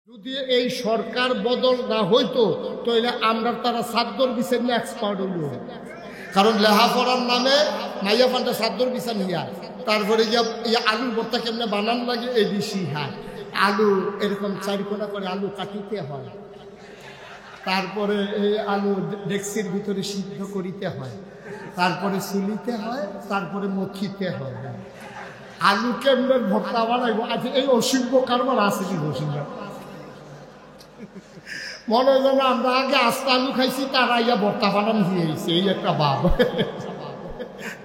যদি এই সরকার বদল না হইতো তাহলে আমরা তারা সাদ্দর বিচার নিয়ে এক্সপার্ট হইল। কারণ লেহাপড়ার নামে মাইয়া ফান্ডা সাদ্দর বিচার নিয়া তারপরে গিয়া আলুর ভর্তা কেমনে বানান লাগে এই বেশি হ্যাঁ আলু এরকম চারিকোনা করে আলু কাটিতে হয়, তারপরে এই আলু ডেক্সির ভিতরে সিদ্ধ করিতে হয়, তারপরে চুলিতে হয়, তারপরে মখিতে হয়। আলু কেমনে ভর্তা বানাইব আজ এই অসীম্য কারবার আছে কি অসীম্য মনে হয় যেন আমরা আগে আস্তে আলু খাইছি তারা ইয়া ভর্তা বানান দিয়েছে এই একটা ভাব।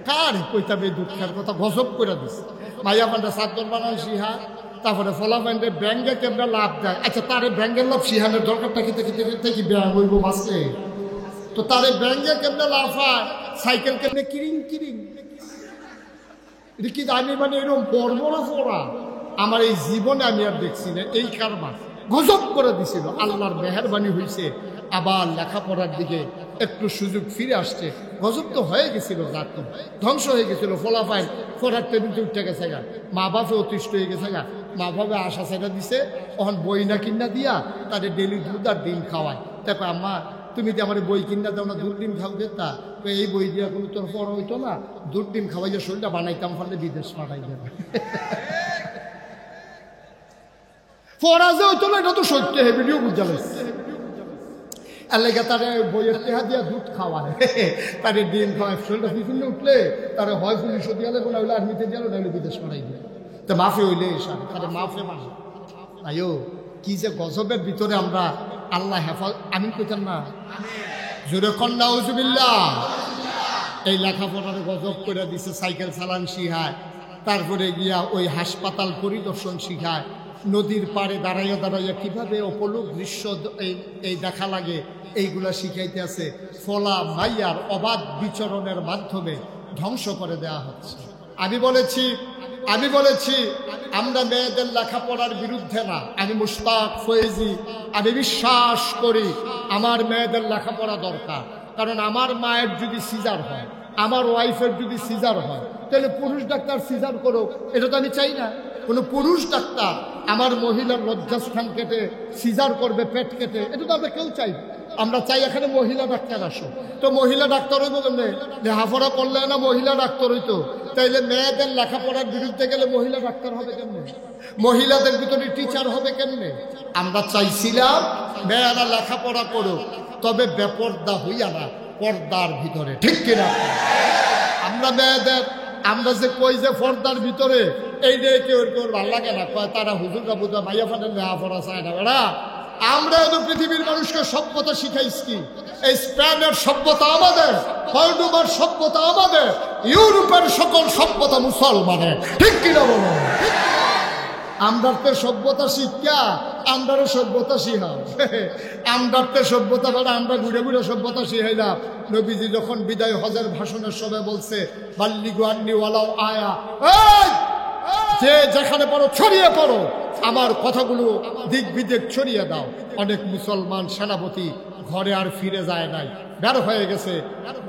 কার কইতাবে দুঃখের কথা গজব করে দিচ্ছে। মাইয়া পান্ডা চাদর বানান সিহা, তারপরে ফলা পান্ডে ব্যাঙ্গে কেমন লাভ দেয়। আচ্ছা তারে ব্যাঙ্গের লাভ সিহানের দরকারটা কি ব্যাঙ্গ হইব বাঁচতে, তো তারে ব্যাঙ্গে কেমনে লাভ হয়, সাইকেল কেমনে কিরিং কিরিং এটা কি জানি মানে এরকম বর্বরা ফোড়া আমার এই জীবনে আমি আর দেখছি না। এই কারবার গজব করে দিছিল। আল্লাহর মেহেরবানি হয়েছে, আবার লেখাপড়ার দিকে একটু সুযোগ ফিরে আসছে। গজব তো হয়ে গেছিল, জাতি ধ্বংস হয়ে গেছিল। ফলাফাইন ফোরার টেবিলতে উঠে গেছে গা, মা বাপে অতিষ্ঠ হয়ে গেছে গা, মা বাপে আশা সেটা দিছে তখন বই না কিনা দিয়া তাদের ডেলি দুধ আর ডিম খাওয়ায়। তারপর আম্মা তুমি যে আমার বই কিনা দাও না, দুধ ডিম খাও যেতা, তো এই বই দিয়া কোনো তোর পড়া হইতো না, দুধ ডিম খাওয়াইয়া শরীরটা বানাইতাম, ফলে বিদেশ পাঠাই যাবে। পড়া যে হইতো না এটা তো সত্য, হে ভিডিও বুঝা লাগছে। এলাকা তারে বইয়ের টেহা দিয়া দুধ খাওয়ায়, তারে ডিম খাওয়ায়, শরীরটা বিভিন্ন উঠলে তারে হয় পুলিশও দিয়া লাগবে, না হইলে আর্মিতে দিয়া না হইলে বিদেশ পাঠাই দিয়ে। তো মাফে হইলে তারে মাফে মানে আয়ো কি যে গজবের ভিতরে আমরা আল্লাহ হেফাজ আমি কইতাম না জোরে কন্যা উজুবিল্লাহ। এই লেখাপড়ার গজব করে দিছে, সাইকেল চালান শিখায়, তারপরে গিয়া ওই হাসপাতাল পরিদর্শন শিখায়, নদীর পাড়ে দাঁড়াইয়া দাঁড়াইয়া কিভাবে অপলোক দৃশ্য এই দেখা লাগে এইগুলা শিখাইতে আছে। ফলা মাইয়ার অবাধ বিচরণের মাধ্যমে ধ্বংস করে দেয়া হচ্ছে। আমি বলেছি আমরা মেয়েদের লেখাপড়ার বিরুদ্ধে না। আমি মুশতাক ফয়েজি, আমি বিশ্বাস করি আমার মেয়েদের লেখাপড়া দরকার। কারণ আমার মায়ের যদি সিজার হয়, আমার ওয়াইফের যদি সিজার হয়, তাহলে পুরুষ ডাক্তার সিজার করো, এটা তো আমি চাই না। কোনো পুরুষ ডাক্তার আমার মহিলার লজ্জাস্থান কেটে সিজার করবে, পেট কেটে, এটা তো আমরা কেউ চাই। আমরা চাই এখানে মহিলা ডাক্তার আসো। তো মহিলা ডাক্তার হইব কেমনে? লেখাপড়া করলে না মহিলা ডাক্তার হইতো, তাইলে মেয়েদের লেখাপড়ার বিরুদ্ধে গেলে মহিলা ডাক্তার হবে কেমনে? মহিলাদের ভিতরে টিচার হবে কেমনে? আমরা চাইছিলাম মেয়েরা লেখাপড়া করো, তবে বেপর্দা হইয়া না, পর্দার ভিতরে, ঠিক কিনা? আমরা মেয়েদের আমরা যে কই যে পর্দার ভিতরে এই যে কেউ ভালো লাগে না, কয় তারা হুজুররা বুঝা মাইয়া ফাটের লেখাপড়া চায় না। বেড়া আমরা তো পৃথিবীর মানুষকে সভ্যতা শিখাইছি কি? এই স্পেনের সভ্যতা আমাদের, কর্ডোবার সভ্যতা আমাদের, ইউরোপের সকল সভ্যতা মুসলমানের, ঠিক কিনা বলো? আমদারতে সভ্যতা শিক্ষা আমদারও সভ্যতা শিখাও। আমদারতে সভ্যতা বেড়া আমরা ঘুরে ঘুরে সভ্যতা শিখাইলাম। নবীজি যখন বিদায় হজের ভাষণের সবাই বলছে বাল্লিগু আন্নি ওয়ালাও আয়া, যে যেখানে পড়ো ছড়িয়ে পড়ো, আমার কথাগুলো দিক বিদিক ছড়িয়ে দাও। অনেক মুসলমান সেনাপতি ঘরে আর ফিরে যায় নাই, বের হয়ে গেছে,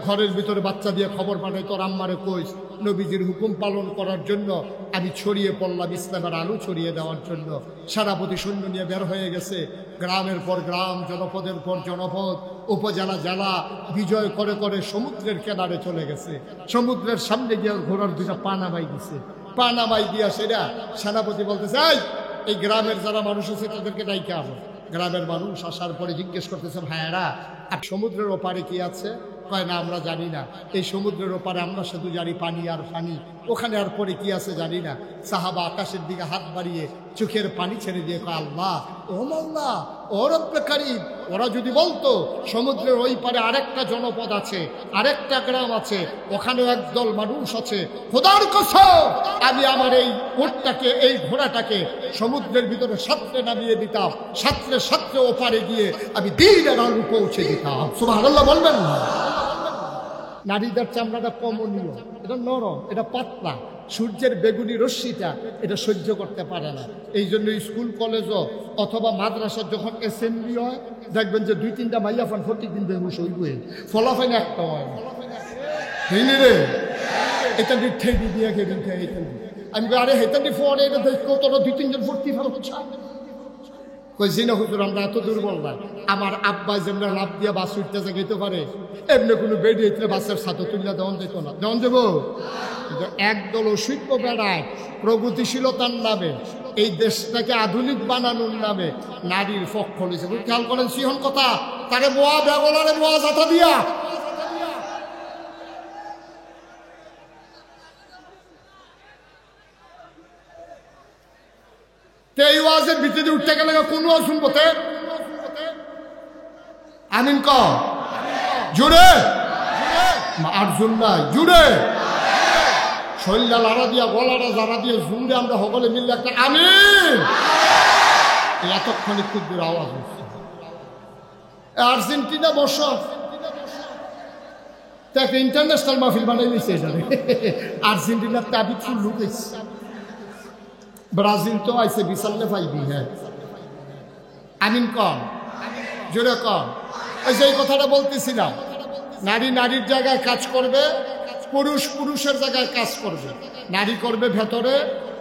ঘরের ভিতরে বাচ্চা দিয়ে খবর পাঠায় তোর আম্মারে কইস নবীজির হুকুম পালন করার জন্য আমি ছড়িয়ে পড়লাম, ইসলামের আলো ছড়িয়ে দেওয়ার জন্য। সেনাপতি সৈন্য নিয়ে বের হয়ে গেছে, গ্রামের পর গ্রাম, জনপদের পর জনপদ, উপজেলা জেলা বিজয় করে করে সমুদ্রের কিনারে চলে গেছে। সমুদ্রের সামনে গিয়ে ঘোড়ার দুটা পা নামাই দিছে। পা নামাই দিয়া সেটা সেনাপতি বলতেছে এই গ্রামের যারা মানুষ আছে তাদেরকে ডাইকে আনো। গ্রামের মানুষ আসার পরে জিজ্ঞেস করতেছে ভাইয়েরা সমুদ্রের ওপারে কি আছে? কয় না আমরা জানি না। এই সমুদ্রের ওপারে আমরা শুধু জানি পানি আর পানি, ওখানে আর পরে কি আছে জানি না। সাহাবা আকাশের দিকে হাত বাড়িয়ে চোখের পানি ছেড়ে দিয়ে কয় আল্লাহ ও মাওলা ও রব্বে কারীম, ওরা যদি বলতো সমুদ্রের ওই পারে আরেকটা জনপদ আছে, আরেকটা গ্রাম আছে, ওখানেও একদল মানুষ আছে, খোদার কসম আমি আমার এই উটটাকে, এই ঘোড়াটাকে সমুদ্রের ভিতরে সাঁতরে নামিয়ে দিতাম, সাঁতরে সাঁতরে ওপারে গিয়ে আমি দিনের আলো পৌঁছে দিতাম। সুবহানাল্লাহ বলবেন না? নারীদের চামড়াটা কমনীয়, এটা নরম, এটা পাতলা, সূর্যের বেগুনি রশ্মিটা এটা সহ্য করতে পারে না। এই জন্য স্কুল কলেজও অথবা মাদ্রাসার যখন অ্যাসেম্বলি হয় দেখবেন যে 2-3টা মাইয়া ফান প্রত্যেকদিন বেহুশ হইবে, ফলাফাইন একটা হয় না রে, এটা ঠেকি দিয়ে খেয়ে আমি আরে হেতানি ফোনে এটা দেখো তোরা 2-3 জন ভর্তি ভালো কইছি না হুজুর আমরা এত দুর্বল না, আমার আব্বা যেমন লাভ দিয়া বাস উঠতে যেতে পারে এমনি কোনো বেডি হইতে বাসের সাথে তুললে দেওয়ান যেত না, দেওয়ান দেব। একদল অসভ্য বেড়ায় প্রগতিশীলতার নামে এই দেশটাকে আধুনিক বানানোর নামে নারীর পক্ষ নিয়েছে। খেয়াল করেন সিহন কথা, তাকে বোয়া বেগলারে বোয়া জাতা দিয়া এই ওয়াজের ভিতরে উঠতে গেলে কোন ওয়াজ শুনবো তে আমিন ক জুড়ে আর জুন নাই জুড়ে শৈলা লাড়া দিয়া গলাটা জারা দিয়ে জুড়ে আমরা সকলে মিললে একটা আমিন এতক্ষণে খুব দূর আওয়াজ হচ্ছে। আর্জেন্টিনা বর্ষ তাকে ইন্টারন্যাশনাল মাহফিল বানাই নিচ্ছে এখানে। আর্জেন্টিনার তাবি ফুল লুকেছে, ব্রাজিল তো আইসে বিশালে পাইবি। হ্যাঁ আমিন কম জোরে কম। ওই যে এই কথাটা বলতেছিলাম, নারী নারীর জায়গায় কাজ করবে, পুরুষ পুরুষের জায়গায় কাজ করবে। নারী করবে ভেতরে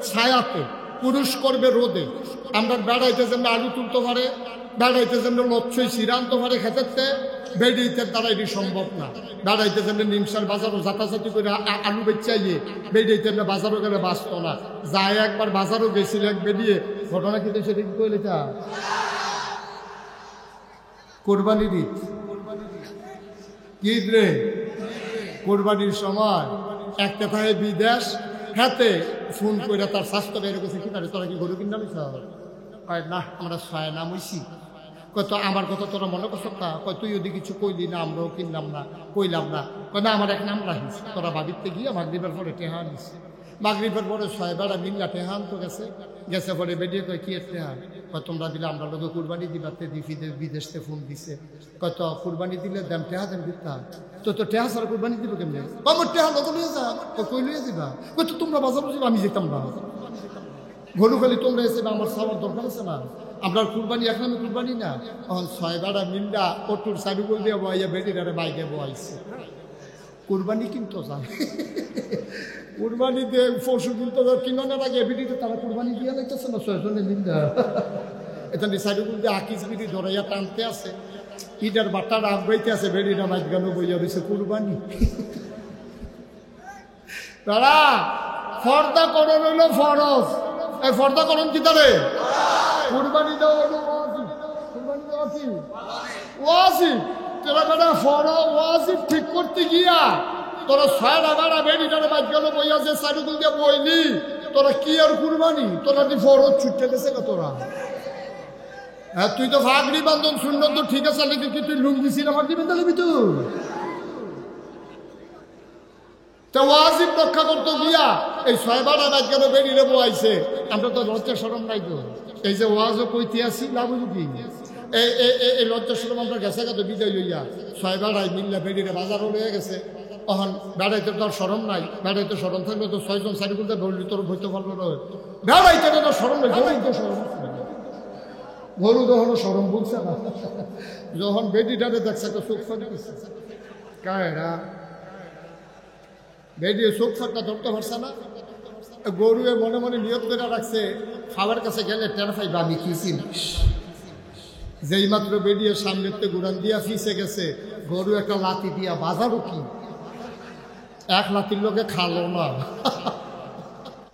ছায়াতে, পুরুষ করবে রোদে। আমরা বেড়াইতে যেমন আলু তুলতে পারে, বেড়াইতে যেমন লচ্ছই সিরান্ত পারে খেতে, বেড়িতে দ্বারা এটি সম্ভব না। বেড়াইতে যেমন নিমসার বাজারও যাতাযাতি করে আলু বেচাইয়ে বেড়িতে বাজারও গেলে বাঁচত না। যায় একবার বাজারও গেছিল এক বেরিয়ে ঘটনা কিন্তু সেদিন কইলে তা কোরবানির ঈদ, ঈদ রে কোরবানির সময় একটা থাকে বিদেশ হাতে ফোন করে তার স্বাস্থ্য বের করছে, কি পারে তোরা কি গরু কিনলাম না আমরা ছয় নাম হইছি। কত আমার কথা তোরা মনে করছ তা কয় তুই ওদিকে কিছু কইলি না, আমরাও কিনলাম না কইলাম না। কয় না আমার এক নাম রাখিস, তোরা বাড়িতে গিয়ে মাগরিবের পরে টেহা নিস। মাগরিবের পরে ছয় বেড়া মিল্লা টেহান তো গেছে, গেছে পরে বেরিয়ে কয় কি টেহা, কয় তোমরা দিলে আমরা লোক কুরবানি দিবাতে বিদেশতে ফোন দিছে, কত কুরবানি দিলে দাম টেহা দেন দিতা তো টেহা ছাড়া কুরবানি দিব কেমনি, বাবু টেহা লোক লিয়ে যা কই লিয়ে দিবা, কই তো তোমরা বাজার বুঝিবা আমি যেতাম না, গরু খালি তোমরা এসে আমার সবার দরকার আছে না, আমরা কুরবানি এখন আমি কুরবানি না। তখন ছয় বেড়া মিল্লা অটুর সাইডু বল দিয়ে বইয়া বেটিটারে বাইকে বয়াইছে। কুরবানি কিন্তু জান কুরবানি দিয়ে পশু কিন্তু কিনানোর আগে বেটিতে তারা কুরবানি দিয়ে লাগতেছে না ছয়জনে মিল্লা এখানে সাইডু বল দিয়ে আকিস বিটি ধরাইয়া টানতে আছে, ইটার বাটার আগ বইতে আছে, বেটিটা মাইক গানো বইয়া রয়েছে কুরবানি। তারা ফর্দা করণ হইল ফরজ, এই ফর্দা করণ কি তারে কুরবানি দেওয়া হলো ওয়াজিব, কুরবানি দেওয়া কি ওয়াজিব। তোরা বেটা ফরজ ওয়াজিব ঠিক করতে গিয়া তোরা ছয়টা বেড়া বেড়িটারে বাদ গেল বইয়া যে সাইডুল দিয়ে বইলি, তোরা কি আর কুরবানি, তোরা কি ফরজ ছুটতে গেছে না তোরা? হ্যাঁ তুই তো ফাগড়ি বান্ধন সুন্দর তো ঠিক আছে, কি তুই লুঙ্গি ছিল ফাগড়ি বান্ধা নিবি তুই? তো ওয়াজিব রক্ষা করতে গিয়া এই ছয় বেড়া বাদ গেল বেড়িরে বইছে, আমরা তো লজ্জা শরম নাই তো। এই যে ওয়াজও কইতে আসি লাভ কি এই লজ্জা শরম আমরা গেছে কত বিজয় লইয়া ছয় বেড়াই মিল্লা বেড়িরে বাজারও লইয়া গেছে। তখন বেড়াইতে তোর সরম নাই, বেড়াইতে সরম থাকলে তো ছয়জন চারি বলতে ধরলি তোর বইতে পারলো না, বেড়াইতে তো সরম নেই, গরু তো সরম, গরু তখনও সরম বলছে না। যখন বেডিটারে দেখছে একটা চোখ ফাটি গেছে, কায়রা বেডিয়ে চোখ ফাটটা ধরতে পারছে না। গরুয়ে মনে মনে নিয়ত করে রাখছে খাবার কাছে গেলে টের পাইবা আমি কি চিনিস। যেই মাত্র বেরিয়ে সামনেতে গুড়ান দিয়া ফিসে গেছে, গরু একটা লাথি দিয়া বাজারও কি এক লাথির লোকে খালো না।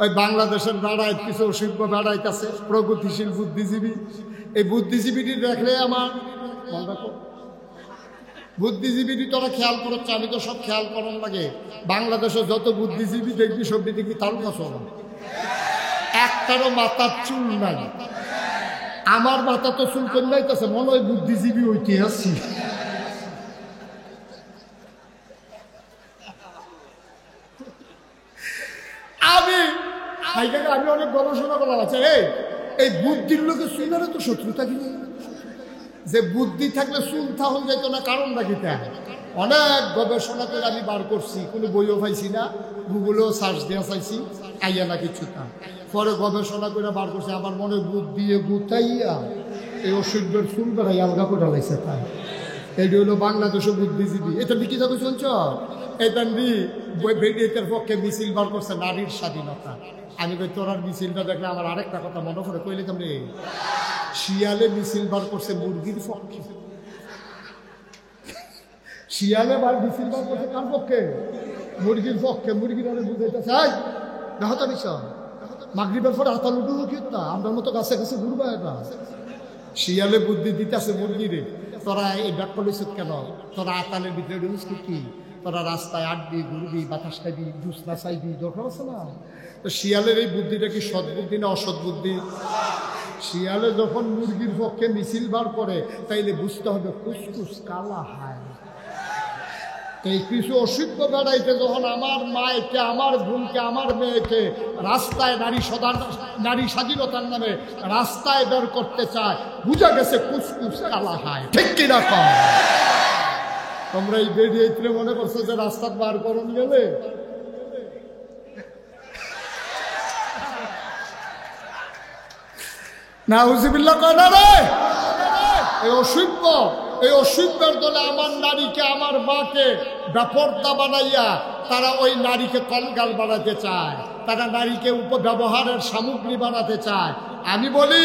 ওই বাংলাদেশের বেড়ায় কিছু শিল্প বেড়াইতেছে প্রগতিশীল বুদ্ধিজীবী, এই বুদ্ধিজীবীটি দেখলে আমার মন রাখো, বুদ্ধিজীবী তোরা খেয়াল করছে, আমি তো সব খেয়াল করার লাগে। বাংলাদেশে যত বুদ্ধিজীবী দেখবি সবটি দেখবি তারও কাছে একটারও মাথার চুল নাই। আমার মাথা তো চুল করে নাইতেছে, মনে হয় বুদ্ধিজীবী ঐতিহাসি। আমি অনেক গবেষণা করা আছে, এই বুদ্ধির লোকের চুলের তো শত্রুতা কিনে, যে বুদ্ধি থাকলে চুল থাকুন যেত না, কারণ রাখিতে অনেক গবেষণা করে আমি বার করছি, কোনো বইও পাইছি না, গুগলেও সার্চ দেওয়া চাইছি, আইয়া না কিছু তা পরে গবেষণা করে বার করছি। আমার মনে বুদ্ধি গুতাইয়া এই অসুখের চুল বেড়াই আলগা করে লাগছে, তাই এইটি হলো বাংলাদেশের বুদ্ধিজীবী। এটা বিক্রি থাকবে শুনছ, এটা বেডিয়েতের পক্ষে মিছিল বার করছে নারীর স্বাধীনতা। আমি কই তোরার মিছিলটা দেখলে আমার আরেকটা কথা মনে পড়ে, কইলে তোমরে শিয়ালে মিছিল বার করছে মুরগির পক্ষে। শিয়ালে বার মিছিল বার করছে কার পক্ষে? মুরগির পক্ষে। মুরগির আরে বুঝাইতে চাই দেহতা বিষয় মাগরিবের পরে হাতাল উঠু কি আমরা মতো গাছে গাছে ঘুরবা এটা। শিয়ালে বুদ্ধি দিতেছে মুরগিরে, তোরা এই ব্যাখ্যা লইছ কেন? তোরা আতালের ভিতরে ঢুকিস কি? তোরা রাস্তায় আডবি ঘুরবি, বাতাস খাইবি, জুস না চাইবি, দরকার আছে না? তো শিয়ালের এই বুদ্ধিটা কি সৎ বুদ্ধি না অসৎ বুদ্ধি? শিয়ালে যখন মুরগির পক্ষে মিছিল বার করে তাইলে বুঝতে হবে কুসকুস কালা হায়। এই কিছু অসভ্য বেড়াইতে যখন আমার মায়েকে, আমার বোনকে, আমার মেয়েকে রাস্তায় নারী স্বাধীনতার নামে রাস্তায় বের করতে চায়, বুঝা গেছে কুসকুস কালা হায়। ঠিক কিনা কম? তোমরা এই বেরিয়ে মনে করছো যে রাস্তা বার করুন গেলে না হুজিবিল্লাহ কয় না রে। এই অসভ্য, এই অসভ্যের দলে আমার নারীকে, আমার মাকে বেপর্দা বানাইয়া তারা ওই নারীকে কলগাল বানাতে চায়, তারা নারীকে উপব্যবহারের সামগ্রী বানাতে চায়। আমি বলি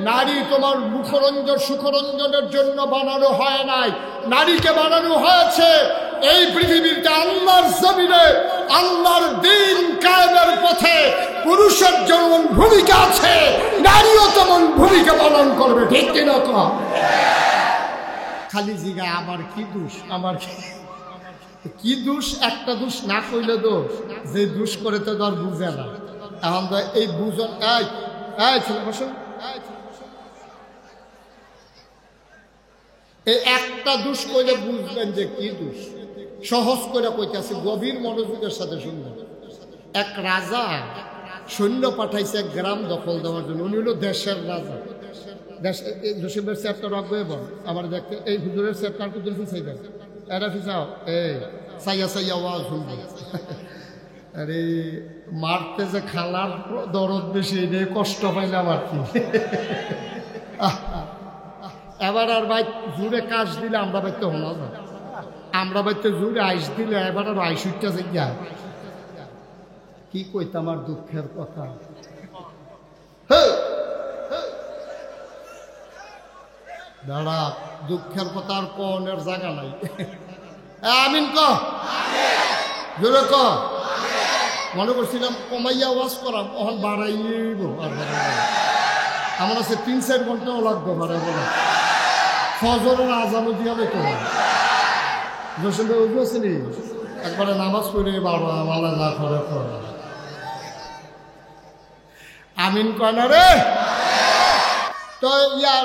নারী তোমার মুখরঞ্জন সুখরঞ্জনের জন্য বানানো হয় নাই, নারীকে বানানো হয়েছে এই পৃথিবীতে আল্লাহর জমিনে আল্লাহর দ্বীন কায়েমের পথে পুরুষের যেমন ভূমিকা আছে নারীও তেমন ভূমিকা পালন করবে। ঠিক কিনা কম? খালি জিগা আমার কি দোষ, আমার কি দোষ? একটা দোষ না কইলে দোষ, যে দোষ করে তো ধর বুঝে না। এখন তো এই বুঝন ছেলে বসো, এই একটা দোষ কইলে বুঝবেন যে কি দোষ। সহজ করে কইতেছে, গভীর মনোযোগের সাথে শুনবেন। এক রাজা সৈন্য পাঠাইছে এক গ্রাম দখল দেওয়ার জন্য। উনি হলো দেশের রাজা। জসিমের চ্যাপ্টার অগ্রহে বল আমার দেখতে, এই হুজুরের চ্যাপ্টার কুদুর চাইবেন এটা ফিসাও এই সাইয়া সাইয়া ওয়াজ শুনবে। আরে মারতে যে খালার দরদ বেশি, এই কষ্ট পাইলাম আর কি। এবার আর ভাই জুড়ে কাজ দিলে আমরা বাইতে হলো না, আমরা বাইতে জুড়ে আইস দিলে এবার আর আইসুটটা যাইয়া কি কইতাম আর দুঃখের কথা। দাঁড়া, দুঃখের কথা আর কনের জায়গা নাই। আমিন ক জোরে ক। মনে করছিলাম কমাইয়া ওয়াজ করাম, ওখান বাড়াইব আর আমার আছে 3-4 ঘন্টাও লাগবে বাড়াই বলে। ফজরের আজানও দিয়া তো জসিম ভাই উঠে আসেনি একবারে নামাজ পড়ে বাবা মালা না করে আমিন কয় না রে। তো ইয়া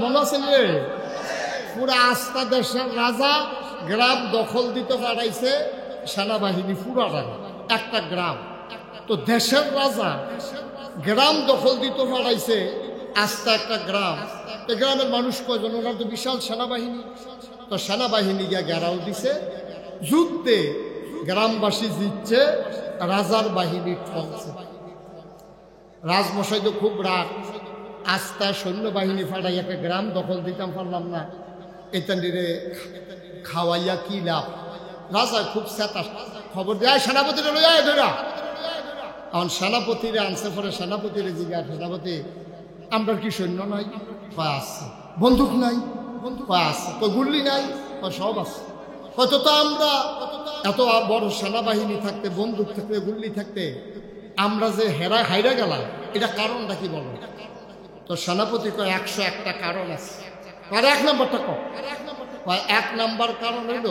মনে আছেন রে, পুরা আস্থা দেশের রাজা গ্রাম দখল দিতে পারাইছে সেনাবাহিনী পুরাটা একটা গ্রাম। তো দেশের রাজা গ্রাম দখল দিতে পারাইছে আস্থা একটা গ্রাম। এই গ্রামের মানুষ কয়জন? ওনার তো বিশাল সেনাবাহিনী। তো সেনাবাহিনী গিয়া ঘেরাও দিছে, যুদ্ধে গ্রামবাসী জিতছে, রাজার বাহিনী ঠকছে। রাজমশাই তো খুব রাগ, আস্থা সৈন্যবাহিনী ফাটাই একটা গ্রাম দখল দিতাম পারলাম না, এটা নিরে খাওয়াইয়া কি লাভ? রাজা খুব চেতা, খবর দেয় সেনাপতিরে লইয়া ধরা। এখন সেনাপতিরে আনছে, পরে সেনাপতিরে জিজ্ঞাসা, সেনাপতি আমরা কি সৈন্য নাই? কয় আছে। বন্দুক নাই? কয় আছে। কয় গুল্লি নাই? কয় সব আছে। হয়তো তো আমরা এত বড় সেনাবাহিনী থাকতে, বন্দুক থাকতে, গুল্লি থাকতে আমরা যে হাইরা গেলাম, এটা কারণটা কি বলো? তো সেনাপতি কয় 101টা কারণ আছে। আর 1 নম্বরটা কয় 1 নম্বর কারণ হইল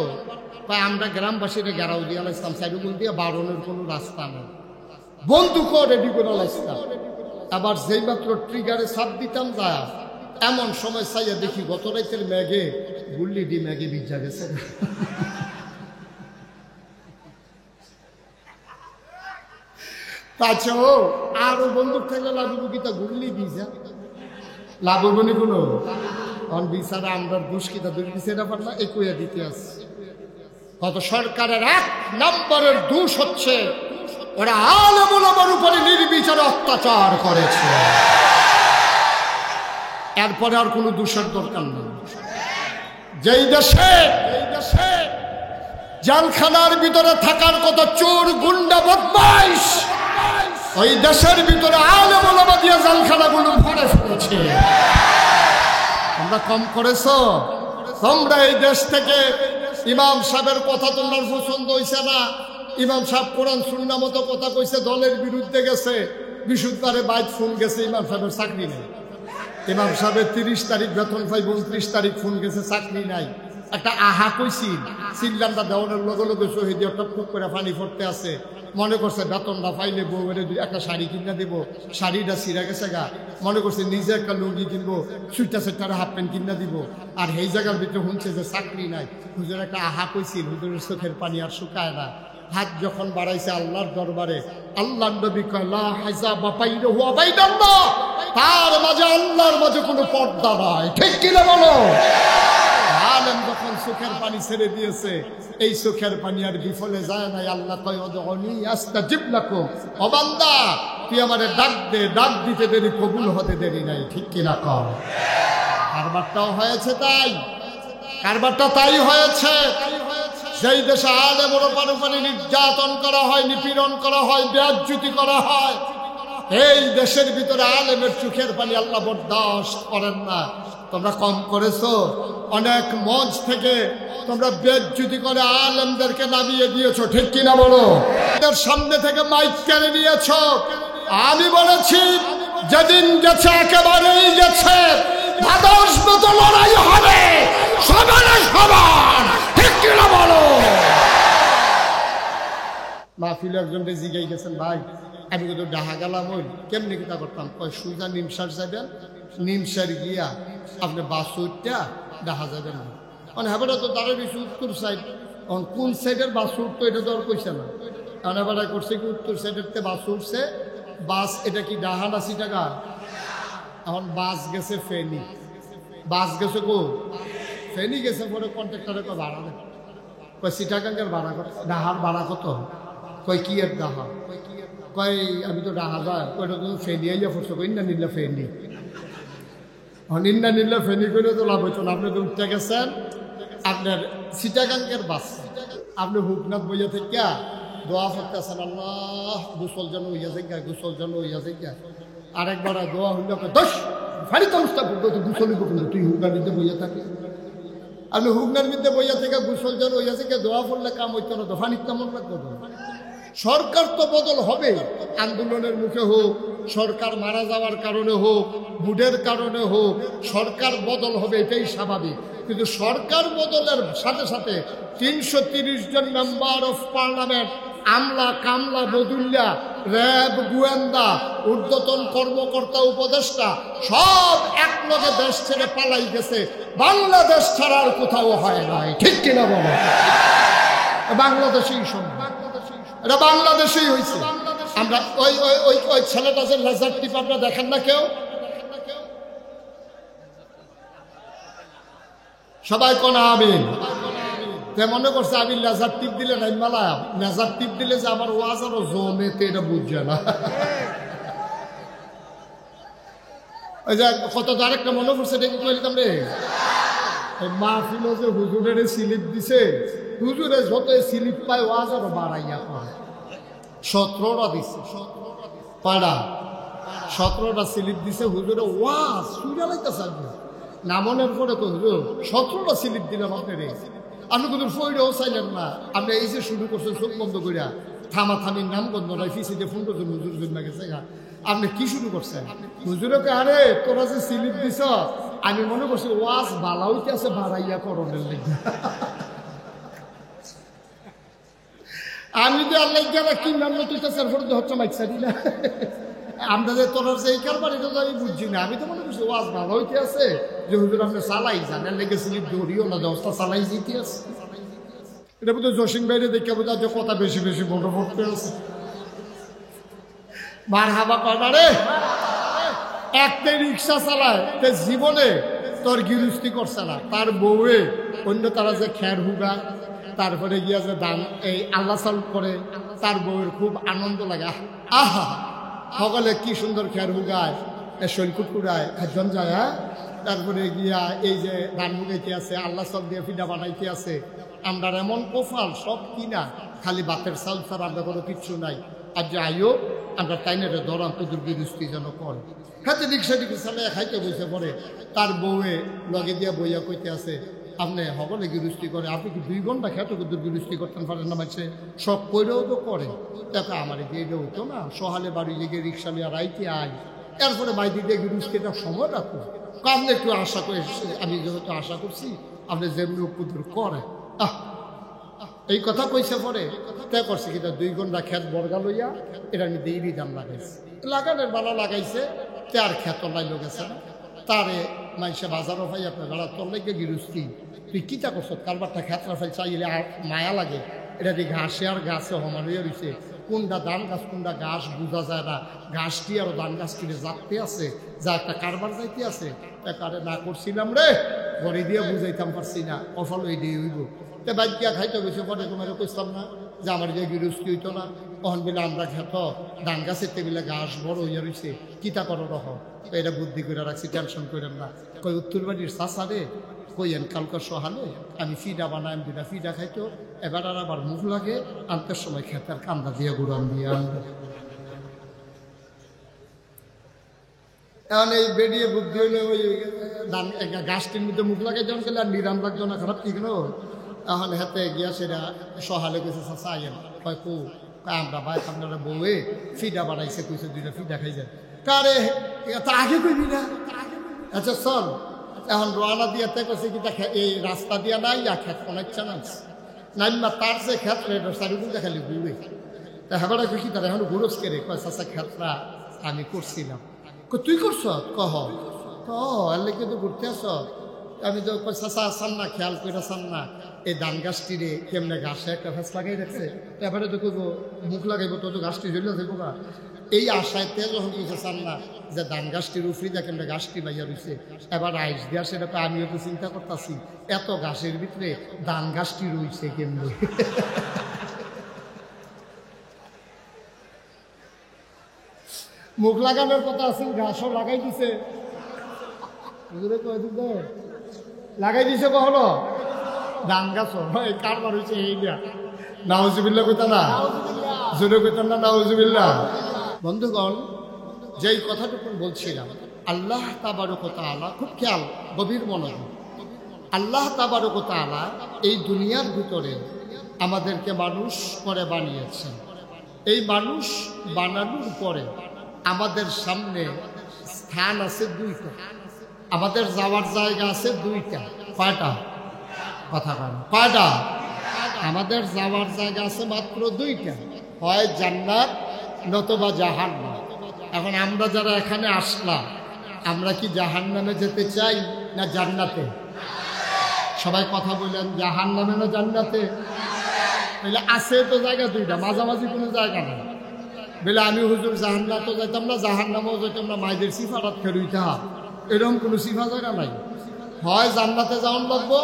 আমরা গ্রামবাসীরা গেরাও দিয়ে লাইছিলাম, সাইডুগুল দিয়ে বারণের কোনো রাস্তা নেই, বন্দুকও রেডি করে লাইছিলাম। আবার যেই মাত্র ট্রিগারে চাপ দিতাম যা, এমন সময় চাইয়া দেখি গত রাতের মেঘে গুল্লি ডি মেঘে ভিজা গেছে। আচ্ছা ও আরো বন্দুক থাকলে লাভ কি? তা গুল্লি ভিজা লাভ হইব নি কোনো? বিচারা আমরা দুষ্কিতা দুর্বিচারা পারলাম এই কইয়া দিতে আসছে। কত সরকারের 1 নম্বরের দোষ হচ্ছে ওরা আলেম ওলামার উপরে নির্বিচারে অত্যাচার করেছে। এরপরে আর কোনো দোষের দরকার নেই। যেই দেশে জেলখানার ভিতরে থাকার কত চোর গুন্ডা বদমাইশ, ওই দেশের ভিতরে আলেম ওলামা দিয়ে জেলখানাগুলো ভরে ফেলেছে। তোমরা কম করেছো? তোমরা এই দেশ থেকে ইমাম সাহেবের কথা তোমার পছন্দ হইছে না, ইমাম সাহেব কোরআন সুন্নাহ মতো কথা কইছে, দলের বিরুদ্ধে গেছে, বিশুদ্ধবারে বাইত ফোন গেছে, ইমাম সাহেবের চাকরি নেই। ইমাম সাহেবের 30 তারিখ বেতন পাই, 29 তারিখ ফোন গেছে, চাকরি নাই। একটা আহা কইছিল, চিল্লানটা দেওয়ানের লগে লগে শহীদ টপ টপ করে পানি পড়তে আছে, মনে করছে বেতনটা পাইলে বউয়ের একটা শাড়ি কিনা দেব, শাড়িটা ছিঁড়া গেছে গা, মনে করছে নিজে একটা লুঙ্গি কিনবো, সুইটা সেটারে হাফ প্যান্ট কিনা দিব, আর এই জায়গার ভিতরে শুনছে যে চাকরি নাই। হুজুর একটা আহা কইছিল, হুজুরের চোখের পানি আর শুকায় না। হাত যখন বাড়াইছে আল্লাহর দরবারে, আল্লাহর নবী কয় লা হাজাবা বাইনাহু ওয়া বাইনাল্লাহ, তার মাঝে আল্লাহর মাঝে কোনো পর্দা নাই। ঠিক কিনা বলো? আলেম যখন চোখের পানি ছেড়ে দিয়েছে, এই চোখের পানি আর বিফলে যায় নাই। আল্লাহ কয় উদউনি আস্তাজিব লাকুম, ও বান্দা তুই আমারে ডাক দে, ডাক দিতে দেরি, কবুল হতে দেরি নাই। ঠিক কিনা কর? কারবারটাও হয়েছে তাই, কারবারটা তাই হয়েছে। যেই দেশে আলেমের উপর নির্যাতন করা হয়, নিপীড়ন করা হয়, বেইজ্জতি করা হয়, এই দেশের ভিতরে আলেমের চোখের পানি আল্লাহ বরদাস্ত করেন না। তোমরা কম করেছো। অনেক মঞ্চ থেকে তোমরা বেইজ্জতি করে আলেমদেরকে নামিয়ে দিয়েছো। ঠিক কিনা বলো? এদের সামনে থেকে মাইক কেড়ে নিয়েছো। আমি বলেছি যেদিন গেছে একেবারেই গেছে, ভাদস মতো লড়াই হবে, সমানে সমান। ঠিক কিনা বলো? মাহফিলে একজন জিগাই গেছেন, ভাই আমি কিন্তু ডাহা গেলাম, ওই কেমনি কিতা করতাম? কয় সুজা নিমসার যাবেন, নিমসার গিয়া আপনি বাস উঠটা ডাহা যাবেন না। মানে হ্যাঁ তো তারা বেশি উত্তর সাইড, এখন কোন সাইডের বাস উঠতো এটা তো আর কইছে না। এখন এবার করছে কি উত্তর সাইডের বাস উঠছে, বাস এটা কি ডাহা না সিটাকা? এখন বাস গেছে ফেনি, বাস গেছে কো ফেনি গেছে, পরে কন্ট্রাক্টরে কয় ভাড়া দেয়, কয় সিটাগাঙ্গের ভাড়া কত, ডাহার ভাড়া কত? কয় কি এর ডাহা? কয় আমি তো ডাহা যায়, কয়টা তো ফেনি আইয়া পড়ছো, কই না নিলে ফেনি, নিন্না নিলে ফেনি করে তো লাভ হইতো না। আপনি তো উঠতে গেছেন আপনার সিটাগাঙ্গের বাস, আপনি হুকনাথ বইয়া থেকে দোয়া করতেছেন, আল্লাহ গোসল যেন হইয়া যায়, গোসল যেন হইয়া যায়। আরেকবার দোয়া হইলে দশ ফাড়ি তমস্তা করবো, তো গোসল হইব, কিন্তু তুই হুকনার মধ্যে বইয়া থাকি, আপনি হুকনার মধ্যে বইয়া থেকে গোসল যেন হইয়া যায়, দোয়া করলে কাম হইতো না, তো ফানির তেমন লাগতো। সরকার তো বদল হবে, আন্দোলনের মুখে হোক, সরকার মারা যাওয়ার কারণে হোক, বুডের কারণে হোক, সরকার বদল হবে, এটাই স্বাভাবিক। কিন্তু সরকার বদলের সাথে সাথে 330 জন মেম্বার অফ পার্লামেন্ট, আমলা কামলা বদুল্লা, র্যাব, গোয়েন্দা, ঊর্ধ্বতন কর্মকর্তা, উপদেষ্টা সব একলগে দেশ ছেড়ে পালাই গেছে। বাংলাদেশ ছাড়ার কোথাও হয় নাই। ঠিক কিনা বলো? বাংলাদেশেই সম্ভব, এটা বাংলাদেশেই হয়েছে। আমরা ওই ওই ওই ছেলেটা যে লেজার টিপ আপনারা দেখেন না কেউ, সবাই কোন আমিন, মনে করছে আমি লেজার টিপ দিলে নাই মালা, লেজার টিপ দিলে যে আমার ওয়াজ আরো জমেতে, এটা বুঝছে না। ওই যে কত আরেকটা মনে করছে, দেখি কইলাম রে, মাহফিল যে হুজুরের স্লিপ দিছে, হুজুরে যত স্লিপ পায় ওয়াজ আরো বাড়াইয়া পায়। 17টা দিচ্ছে, পাড়া 17টা স্লিপ দিছে হুজুরে, ওয়াজ শুনে লাইতেছে না মনের পরে তো হুজুর 17টা স্লিপ দিলাম আপনার, আপনি কিন্তু ফইরেও চাইলেন না। আপনি এই যে শুরু করছেন চোখ বন্ধ করিয়া, থামাথামির নাম গন্ধ নাই, ফিসিতে ফোন করছেন হুজুর জন্য গেছে গা, আপনি কি শুরু করছেন? হুজুরকে আরে তোরা যে স্লিপ দিছ, আমি মনে করছি ওয়াজ বালা হইতে আছে, বাড়াইয়া করণের লেগে। আমি তো আল্লাহ যারা কি নাম তুইতেছে হচ্ছে মাইকসারি না, আমরা যে তোর যে এই কারবার, এটা তো আমি বুঝছি না। আমি তো মনে করছি ওয়াজ ভালো হইতে আছে, যে হুজুর আপনি চালাই জানেন লেগে স্লিপ দৌড়িও না, দশটা চালাই যেতে আছে। এটা বোধ হয় জসিম বাইরে দেখে বোঝা যে কথা বেশি বেশি বড় পড়তে আছে। মার হাবা কয়না রে, একটা রিক্সা চালায়, তে জীবনে তোর গৃহস্থী করছে না, তার বউয়ে অন্য তারা যে খের হুগা, তারপরে গিয়া যে দান এই আল্লাহ চাল করে, তার বউয়ের খুব আনন্দ লাগে। আহা সকলে কি সুন্দর খের হুগায়, শৈলকুট কুড়ায়, খাদ্যন যায়। তারপরে গিয়া এই যে ধান হুগাইতে আছে, আল্লাহ চাল দিয়ে ফিডা বানাইতে আছে। আমরা এমন কোফাল সব কিনা, খালি বাতের চাল ছাড়া আমরা কোনো কিচ্ছু নাই। আজ যে আইও আমরা তাইনারে ধরাম তোদের গিরুস্তি যেন করে খাতে রিক্সা চালে খাইতে বসে পড়ে তার বউয়ে লগে দিয়া বইয়া কইতে আছে আপনি হবলে গিরুস্তি করে আপনি কি 2 ঘন্টা খেতে তোদের গিরুস্তি করতেন পারেন না মাঝে সব কইরেও তো করে দেখো আমার দিয়ে হতো না সহালে বাড়ি লেগে রিক্সা নিয়ে রাইতে আই এরপরে বাইরে দিয়ে গিরুস্তিটা সময় রাখো আপনি একটু আশা করে আমি যেহেতু আশা করছি আপনি যেমনি উপদ্র করে এই কথা কইছে পরে তাই করছে কি 2 ঘন্টা খেত বর্গা লইয়া এটা আমি দেরি দাম লাগাইছে লাগানোর বালা লাগাইছে তার খেত লাইল গেছে না তারে মানুষে বাজারও পাই আপনার বেড়া তোর লেগে গিরুস্তি তুই কিতা করছ কারবারটা খেতরা ফাই চাইলে আর মায়া লাগে এটা দিয়ে ঘাসে আর গাছে সমান হয়ে রয়েছে কোনটা ধান গাছ কোনটা ঘাস বোঝা যায় না ঘাসটি আর ধান গাছ কিনে যাতে আছে যা একটা কারবার যাইতে আছে কারে না করছিলাম রে ঘরে দিয়ে বুঝাইতাম পারছি না অফল ওই দিয়ে হইব তো বাইকিয়া খাইতে গেছে পরে তোমার কইতাম না যে আমার যে গিরুস্তি হইতো না তখন বেলা আমরা খেত ধান গাছের টেবিলে ঘাস বড় হইয়া রয়েছে কিতা করো রহ এটা বুদ্ধি করে রাখছি টেনশন করেন না কই উত্তর বাড়ির চাষারে কইয়েন কালকে সহালে আমি ফিডা বানাই দুটা ফিডা খাইতো এবার আর আবার মুখ লাগে আনতে সময় খেতার কান্দা দিয়ে গুড়ান দিয়ে আনবে এখন এই বেরিয়ে বুদ্ধি হইলে ওই ধান গাছটির মধ্যে মুখ লাগাই যখন গেলে আর নিরাম লাগতো না খারাপ ঠিক না এখন হাতে গিয়া সেটা সহালে গেছে চাষা আইয়েন কয় কু আমরা ভাই আপনারা বউয়ে ফিডা বানাইছে কইছে 2টা ফিডা খাই যায় কারে তা আগে কইবি না আচ্ছা চল এখন রোয়ানা দিয়ে করছে কি এই রাস্তা দিয়া নাই খেত অনেকটা নাইমা তার যে খেত চারিদিন দেখালি ঘুরে তা হেবাটা কি তার এখন ঘুরোস কেড়ে কয় চাষা খেতরা আমি করছিলাম তুই করছ কহ এর লেগে তো ঘুরতে আস আমি তো চাষা আসান না খেয়াল করে আসান না এই ধান গাছটিরে কেমনে ঘাসে একটা ফেস লাগাই রাখছে এবারে তো কইব মুখ লাগাইব তো গাছটি জ্বলে যাবো না এই আশায় তেল যখন কিছু চান না যে ধান গাছটির উফরি দেখেন গাছটি বাইয়া রয়েছে এবার আইস দেওয়া সেটা তো আমিও তো চিন্তা করতেছি এত গাছের ভিতরে ধান গাছটি রয়েছে কেমনি মুখ লাগানোর কথা আছে ঘাসও লাগাই দিছে লাগাই দিছে কখনো ধান গাছও কারবার হয়েছে এইটা নাউজুবিল্লাহ কইতা না জোরে কইতাম না নাউজুবিল্লাহ বন্ধুগণ যেই কথাটুকু বলছিলাম আল্লাহ তাবারক ওয়া তাআলা খুব খেয়াল গভীর মনোযোগ আল্লাহ তাবারক ওয়া তাআলা এই দুনিয়ার ভিতরে আমাদেরকে মানুষ করে বানিয়েছেন এই মানুষ বানানোর পরে আমাদের সামনে স্থান আছে 2টা আমাদের যাওয়ার জায়গা আছে 2টা কয়টা কথা বলেন কয়টা আমাদের যাওয়ার জায়গা আছে মাত্র 2টা হয় জান্নাত নতুবা জাহান্নাম এখন আমরা যারা এখানে আসলাম আমরা কি জাহান্নামে যেতে চাই না জান্নাতে সবাই কথা বললেন জাহান্নামে না জান্নাতে তাহলে আছে তো জায়গা 2টা মাঝামাঝি কোনো জায়গা নেই বলে আমি হুজুর জাহান্নামও যাইতাম না জাহান্নামেও যাইতাম না মাইদের সিফারাত খেলুইতে এরকম কোনো সিফা জায়গা নাই হয় জান্নাতে যাওয়ান লাগবো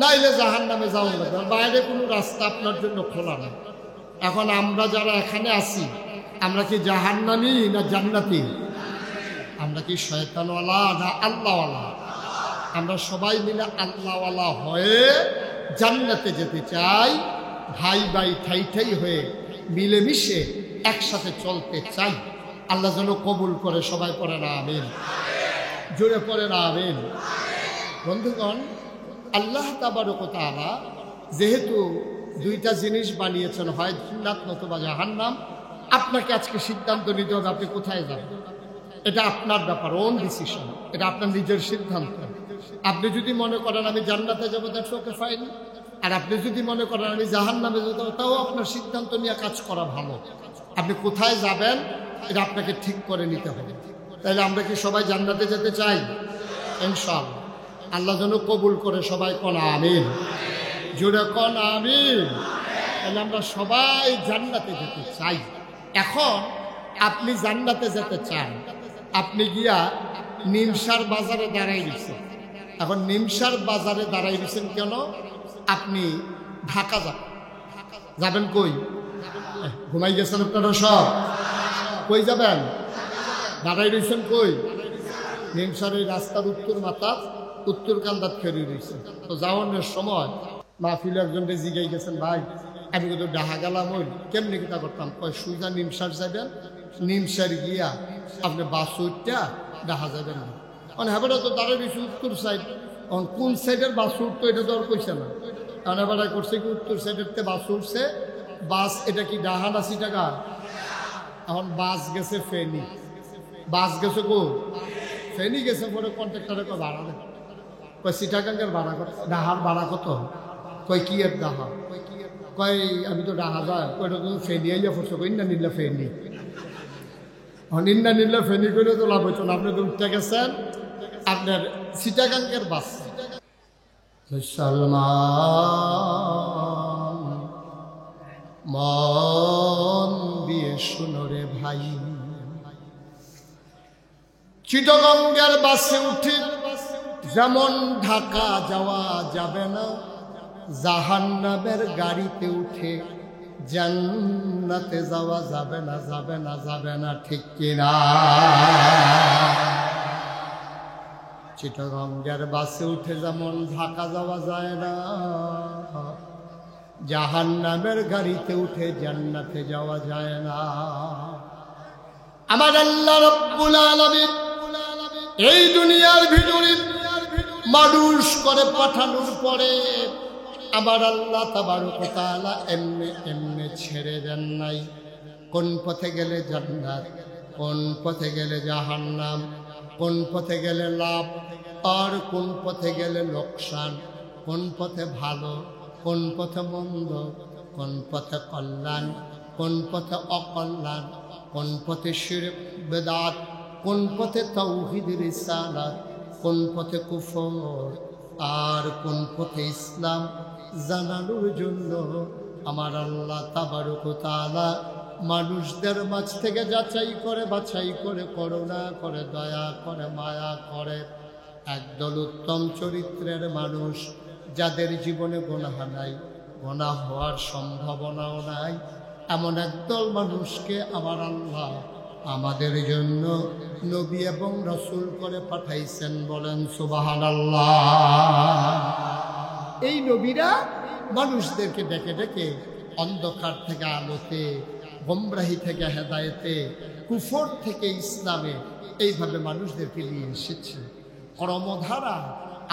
নাইলে জাহান্নামে যাওয়ান লাগবে বাইরে কোনো রাস্তা আপনার জন্য খোলা নেই এখন আমরা যারা এখানে আছি আমরা কি জাহান্নামী না জান্নাতি আমরা কি শয়তানওয়ালা না আল্লাহওয়ালা আমরা সবাই মিলে আল্লাহওয়ালা হয়ে জান্নাতে যেতে চাই ভাই ভাই ঠাই ঠাই হয়ে মিলেমিশে একসাথে চলতে চাই আল্লাহ যেন কবুল করে সবাই পড়ে না আমিন জোরে পড়ে না আমিন বন্ধুগণ আল্লাহ তাবারক ওয়া তাআলা যেহেতু 2টা জিনিস বানিয়েছেন হয় জান্নাত নতুবা জাহান্নাম আপনাকে আজকে সিদ্ধান্ত নিতে হবে আপনি কোথায় যাবেন এটা আপনার ব্যাপার ওন ডিসিশন এটা আপনার নিজের সিদ্ধান্ত আপনি যদি মনে করেন আমি জান্নাতে যাবো দ্যাটস ওকে ফাইন আর আপনি যদি মনে করেন আমি জাহান্নামে যাবো তাও আপনার সিদ্ধান্ত নিয়ে কাজ করা ভালো আপনি কোথায় যাবেন এটা আপনাকে ঠিক করে নিতে হবে তাহলে আমরা কি সবাই জান্নাতে যেতে চাই ইনশাআল্লাহ আল্লাহ যেন কবুল করে সবাই কোন আমিন জোরে কোন আমিন তাহলে আমরা সবাই জান্নাতে যেতে চাই এখন আপনি জান্নাতে যেতে চান আপনি গিয়া নিমসার বাজারে দাঁড়াই দিচ্ছেন এখন নিমসার বাজারে দাঁড়াই দিচ্ছেন কেন আপনি ঢাকা যাবেন কই ঘুমাই গেছেন আপনারা সব কই যাবেন দাঁড়াই রয়েছেন কই নিমসার এই রাস্তার উত্তর মাথা উত্তর কান্দাত ফেরি রয়েছে তো যাওয়ানোর সময় মাহফিল একজনকে জিগাই গেছেন ভাই আমি কিন্তু ডাহা গেলাম ওই কেমনি কিতা করতাম কয় সুজা নিমসার যাবেন নিমসার গিয়া আপনি বাস উঠটা ডাহা যাবেন না মানে হেবাটা তো তারা বেশি উত্তর সাইড কোন সাইডের বাস উঠতো এটা তো আর কইছে না কারণ এবারে করছে কি উত্তর সাইডের বাস উঠছে বাস এটা কি ডাহা না সিটাকা এখন বাস গেছে ফেনি বাস গেছে কো ফেনি গেছে পরে কন্ট্রাক্টরে কয় ভাড়া দেয় কয় সিটাগাঙ্গের ভাড়া কত ডাহার ভাড়া কত কয় কি এর ডাহা কয় আমি তো ডাহা যায় কয়টা তো ফেনি আইয়া পড়ছে কই না নিলে ফেনি নিন্না নিলে ফেনি করে তো লাভ হইতো না আপনি তো উঠতে গেছেন আপনার সিটাগাঙ্গের বাস মুসলমান মন দিয়ে শুনো রে ভাই চিটাগাঙ্গের বাসে উঠে যেমন ঢাকা যাওয়া যাবে না জাহান্নামের গাড়িতে উঠে জান্নাতে যাওয়া যাবে না যাবে না যাবে না ঠিক কিনা চিটাগাঙ্গের বাসে উঠে যেমন ঢাকা যাওয়া যায় না জাহান্নামের গাড়িতে উঠে জান্নাতে যাওয়া যায় না আমার আল্লাহ রাব্বুল আলামিন এই দুনিয়ার ভিতরে মানুষ করে পাঠানোর পরে আমার আল্লাহ তাবারক ওয়া তাআলা এমনি এমনি ছেড়ে দেন নাই কোন পথে গেলে জান্নাত কোন পথে গেলে জাহান্নাম কোন পথে গেলে লাভ আর কোন পথে গেলে লোকসান কোন পথে ভালো কোন পথে মন্দ কোন পথে কল্যাণ কোন পথে অকল্যাণ কোন পথে শিরক বেদাত কোন পথে তাওহীদ রিসালাত কোন পথে কুফর আর কোন পথে ইসলাম জানানোর জন্য আমার আল্লাহ তাবারক ওয়া তাআলা মানুষদের মাঝ থেকে যাচাই করে বাছাই করে করুণা করে দয়া করে মায়া করে একদল উত্তম চরিত্রের মানুষ যাদের জীবনে গুনাহ নাই গুনাহ হওয়ার সম্ভাবনাও নাই এমন একদল মানুষকে আমার আল্লাহ আমাদের জন্য নবী এবং রাসূল করে পাঠাইছেন বলেন সুবহানাল্লাহ এই নবীরা মানুষদেরকে ডেকে ডেকে অন্ধকার থেকে আলোতে গোমরাহি থেকে হেদায়েতে কুফর থেকে ইসলামে এইভাবে মানুষদেরকে নিয়ে এসেছে কর্মধারা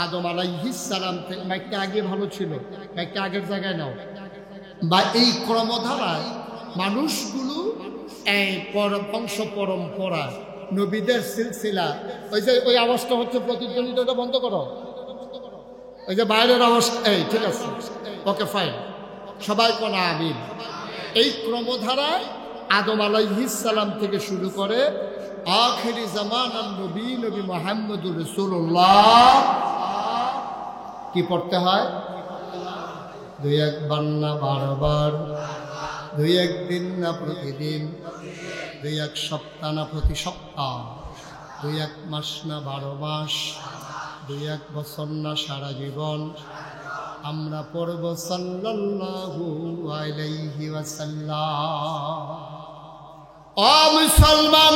আদম আলাইহিস সালাম থেকে মাইকটা আগে ভালো ছিল মাইকটা আগের জায়গায় নাও বা এই কর্মধারায় মানুষগুলো এই বংশ পরম্পরা নবীদের সিলসিলা ওই যে ওই আওয়াজটা হচ্ছে প্রতিদ্বন্দ্বিতা বন্ধ করো ওই যে বাইরের আওয়াজ এই ঠিক আছে ওকে ফাইন সবাই কোন আমিন এই ক্রমধারায় আদম আলাইহিস সালাম থেকে শুরু করে আখিরি জামানার নবী নবী মুহাম্মদুর রাসূলুল্লাহ কি পড়তে হয় দুই একবার না বারবার দুই একদিন না প্রতিদিন দুই এক সপ্তাহ না প্রতি সপ্তাহ দুই এক মাস না 12 মাস দুই এক বছর না সারা জীবন আমরা পড়ব সাল্লাল্লাহু আলাইহি ওয়াসাল্লাম ও মুসলমান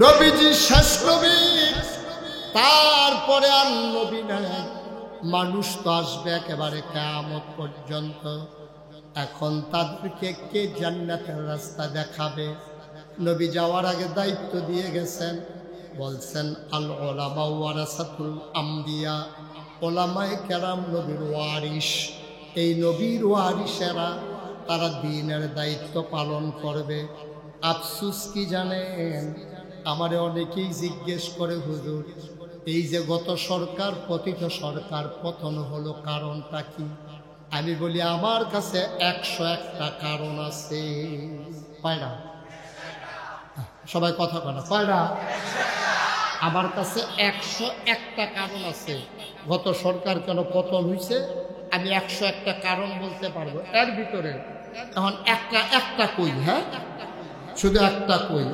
নবীজি শেষ নবী তারপরে আর নবী নাই মানুষ তো আসবে একেবারে কিয়ামত পর্যন্ত এখন তাদেরকে কে জান্নাতের রাস্তা দেখাবে নবী যাওয়ার আগে দায়িত্ব দিয়ে গেছেন বলছেন আল উলামা ওয়ারাসাতুল আম্বিয়া ওলামায়ে কেরাম নবীর ওয়ারিস এই নবীর ওয়ারিসেরা তারা দ্বীনের দায়িত্ব পালন করবে আফসোস কি জানেন আমারে অনেকেই জিজ্ঞেস করে হুজুর এই যে গত সরকার পতিত সরকার পতন হলো কারণটা কি আমি বলি আমার কাছে 101টা কারণ আছে পায়রা সবাই কথা বলে পায়রা আমার কাছে 101টা কারণ আছে গত সরকার কেন পতন হয়েছে আমি 101টা কারণ বলতে পারবো এর ভিতরে এখন একটা কই হ্যাঁ শুধু একটা কই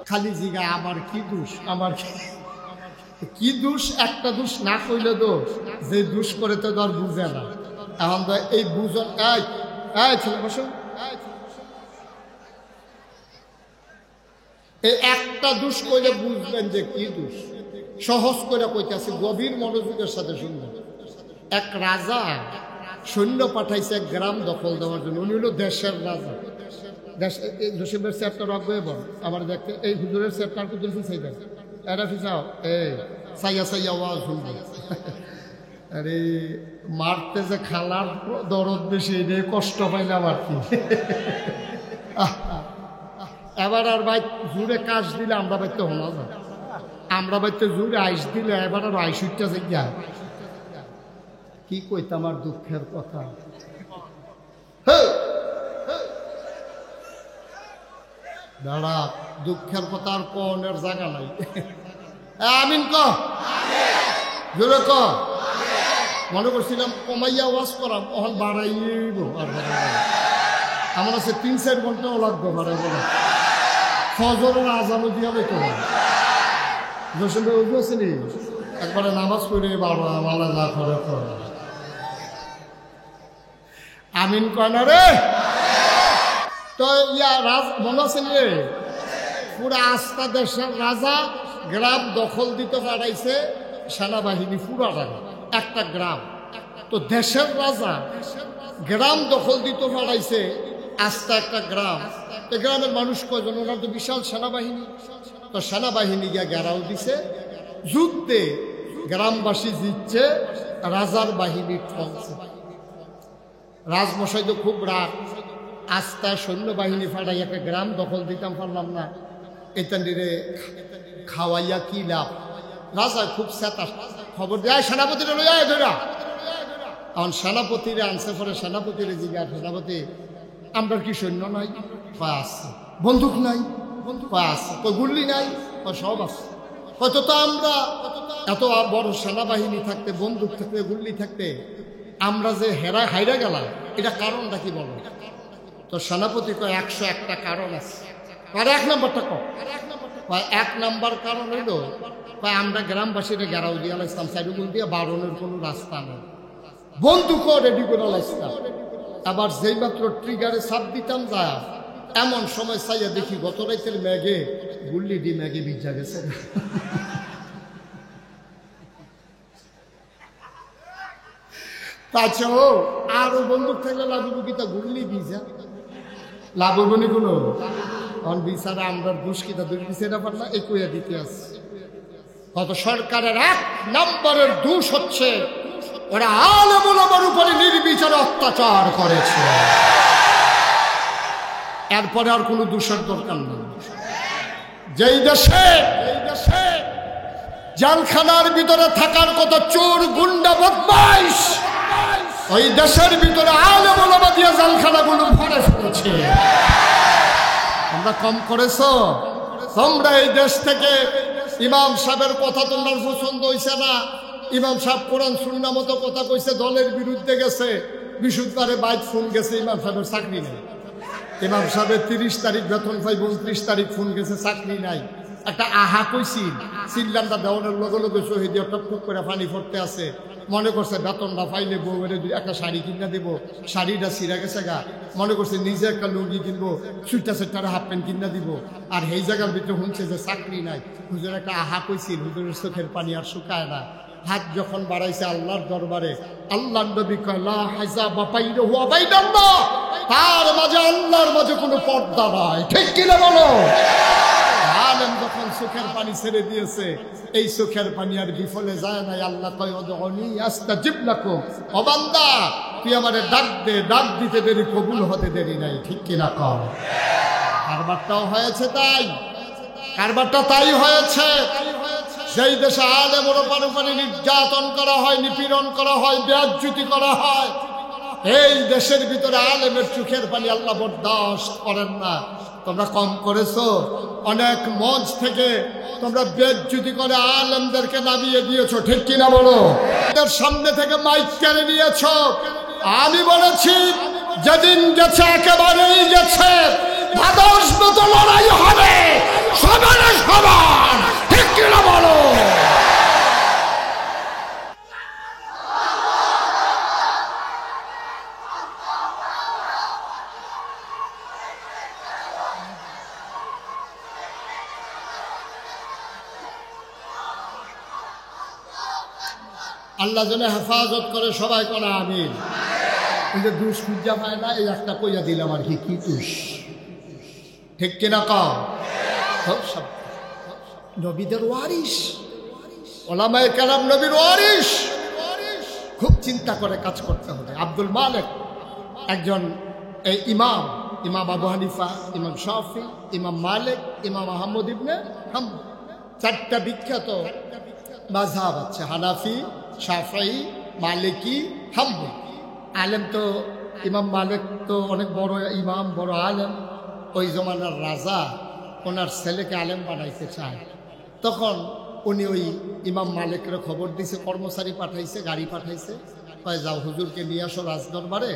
খালি জিগা আমার কি দোষ আমার কি দোষ একটা দোষ না কইলে দোষ যে দোষ করে তো আর বুঝে না এখন তো এই বুঝন ছেলে বসো এই একটা দোষ কইলে বুঝবেন যে কি দোষ সহজ করে কইতেছে গভীর মনোযোগের সাথে শুনবেন এক রাজা সৈন্য পাঠাইছে এক গ্রাম দখল দেওয়ার জন্য। উনি হলো দেশের রাজা। জসিমের চেয়ারটা রাখবে এবং আমার দেখতে এই হুজুরের চেয়ারটার কুদুর ফিসাই দেন এরা ফিসাও এই সাইয়া সাইয়া ওয়াজ শুনবো। আরে মারতে যে খালার দরদ বেশি এটাই কষ্ট পাইলাম আর কি। এবার আর ভাই জুড়ে কাজ দিলে আমরা বাইতে হলো না, আমরা বাইতে জুড়ে আইস দিলে এবার আর আইস উঠতেছে গিয়া কি কইতাম আর দুঃখের কথা। দাঁড়া, দুঃখের কথা আর কোনের জায়গা নাই। আমিন ক জোরে ক। মনে করছিলাম কমাইয়া ওয়াজ করাম, ওখান বাড়াইব আর আমার আছে 3-4 ঘন্টাও লাগবে বাড়াই বলা। ফজরের আজানও দিয়া বেতো জসিম ভাই উঠে আসেনি একবারে নামাজ পড়ে বাবা মালা যা করে করে। আমিন কয় না রে। তো ইয়া রাজ মনে আছে রে, পুরা আস্থা দেশের রাজা গ্রাম দখল দিতে পারাইছে সেনাবাহিনী পুরাটা একটা গ্রাম। তো দেশের রাজা গ্রাম দখল দিতে পারাইছে আস্থা একটা গ্রাম। তো গ্রামের মানুষ কয়জন, ওনার তো বিশাল সেনাবাহিনী। তো সেনাবাহিনী গিয়া ঘেরাও দিছে, যুদ্ধে গ্রামবাসী জিতছে, রাজার বাহিনী ঠকছে। রাজমশাই তো খুব রাগ, আস্থা সৈন্যবাহিনী ফাটাই একটা গ্রাম দখল দিতাম পারলাম না, এটা নিরে খাওয়াইয়া কি লাভ। রাজা খুব চেতা, খবর দেয় সেনাপতিরা লইয়া ধরা। এখন সেনাপতিরে আনছে, পরে সেনাপতিরে জিজ্ঞাসা, সেনাপতি আমরা কি সৈন্য নাই? কয় আছে। বন্দুক নাই? কয় আছে। কয় গুল্লি নাই? কয় সব আছে। হয়তো তো আমরা এত বড় সেনাবাহিনী থাকতে, বন্দুক থাকতে, গুল্লি থাকতে আমরা যে হাইরা গেলাম, এটা কারণটা কি বলো? তো সেনাপতি কয় 101টা কারণ আছে। আর 1 নম্বরটা কয় 1 নম্বর কারণ হইল আমরা গ্রামবাসীরা ঘেরাও দিয়ে লাইছিলাম, সাইডুগুল দিয়ে বারণের কোনো রাস্তা নেই, বন্দুকও রেডি করে লাইছিলাম। আবার যেই মাত্র ট্রিগারে চাপ দিতাম যা, এমন সময় চাইয়া দেখি গত রাইতের মেঘে গুল্লি দি মেঘে ভিজা গেছে। তাছাড়াও আরো বন্দুক থাকলে লাভব কিতা, গুল্লি ভিজা লাভব নি কোনো বিচারা আমরা দুষ্কিতা দুর্বিচারা পারলা এই কইয়া দিতে আছে। কত সরকারের 1 নম্বরের দোষ হচ্ছে ওরা আলেম ওলামার উপরে নির্বিচারে অত্যাচার করেছে। এরপরে আর কোনো দোষের দরকার নেই। যেই দেশে জেলখানার ভিতরে থাকার কথা চোর গুন্ডা বদমাইশ, ওই দেশের ভিতরে আলেম ওলামা দিয়ে জেলখানাগুলো ভরে ফেলেছে। তোমরা কম করেছ? তোমরা এই দেশ থেকে ইমাম সাহেবের কথা তোমার পছন্দ হইছে না, ইমাম সাহেব কোরআন সুন্নাহ মতো কথা কইছে, দলের বিরুদ্ধে গেছে, বিশুদ্ধবারে বাইক ফোন গেছে, ইমাম সাহেবের চাকরি নেই। ইমাম সাহেবের 30 তারিখ বেতন পাই, 29 তারিখ ফোন গেছে, চাকরি নাই। একটা আহা কইছিল, চিল্লামটা দেওয়ানের লগে লগে শহীদ টপ টপ করে পানি পড়তে আছে, মনে করছে বেতনটা পাইলে বউয়ের একটা শাড়ি কিনা দিব, শাড়িটা ছিঁড়া গেছে গা, মনে করছে নিজে একটা লুঙ্গি কিনবো, সুইটা সেটার হাফ প্যান্ট কিনা দিব। আর এই জায়গার ভিতরে শুনছে যে চাকরি নাই। হুজুর একটা আহা কইছিল, হুজুরের চোখের পানি আর শুকায় না। হাত যখন বাড়াইছে আল্লাহর দরবারে, আল্লাহর নবী কয় লা হাজাবা বাইনাহু ওয়া বাইনাল্লাহ, তার মাঝে আল্লাহর মাঝে কোনো পর্দা নাই। ঠিক কিনা বলো? আলেম যখন চোখের পানি ছেড়ে দিয়েছে, এই চোখের পানি আর বিফলে যায় নাই। আল্লাহ কয় উদউনি আস্তাজিব লাকুম, ও বান্দা তুই আমারে ডাক দে, ডাক দিতে দেরি, কবুল হতে দেরি নাই। ঠিক কিনা কর? কারবারটাও হয়েছে তাই, কারবারটা তাই হয়েছে। সেই দেশে আলেমের উপরে নির্যাতন করা হয়, নিপীড়ন করা হয়, বেইজ্জতি করা হয়। এই দেশের ভিতরে আলেমের চোখের পানি আল্লাহ বরদাস্ত করেন না। তোমরা কম করেছো, অনেক মঞ্চ থেকে তোমরা বেইজ্জতি করে আলেমদেরকে নামিয়ে দিয়েছো। ঠিক কিনা বলো? এদের সামনে থেকে মাইক কেড়ে নিয়েছো। আমি বলেছি যেদিন গেছে একেবারেই গেছে, ভাদস মতো লড়াই হবে, সমানে সমান। ঠিক কিনা বলো? আল্লাহ যেন হেফাজত করে, সবাই করে আমিন। এই যে দুষ খুঁজা পায় না, এই একটা কইয়া দিলাম আর কি, কি দুষ, ঠিক কিনা কাও? সব নবীদের ওয়ারিস, ওলামায়ে কেরাম নবীর ওয়ারিস। খুব চিন্তা করে কাজ করতে হবে। আব্দুল মালিক একজন এই ইমাম, ইমাম আবু হানিফা, ইমাম শাফি, ইমাম মালিক, ইমাম আহমদ ইবনে হাম্বল, চারটা বিখ্যাত মাযহাব আছে, হানাফি, শাফি, মালিকি, হাম্বলি। আলেম তো ইমাম মালিক তো অনেক বড় ইমাম, বড় আলেম। ওই জমানার রাজা ওনার ছেলেকে আলেম বানাইতে চায়, তখন উনি ওই ইমাম মালিকের খবর দিছে, কর্মচারী পাঠাইছে, গাড়ি পাঠাইছে, কয় যাও হুজুরকে নিয়ে আসো রাজদরবারে,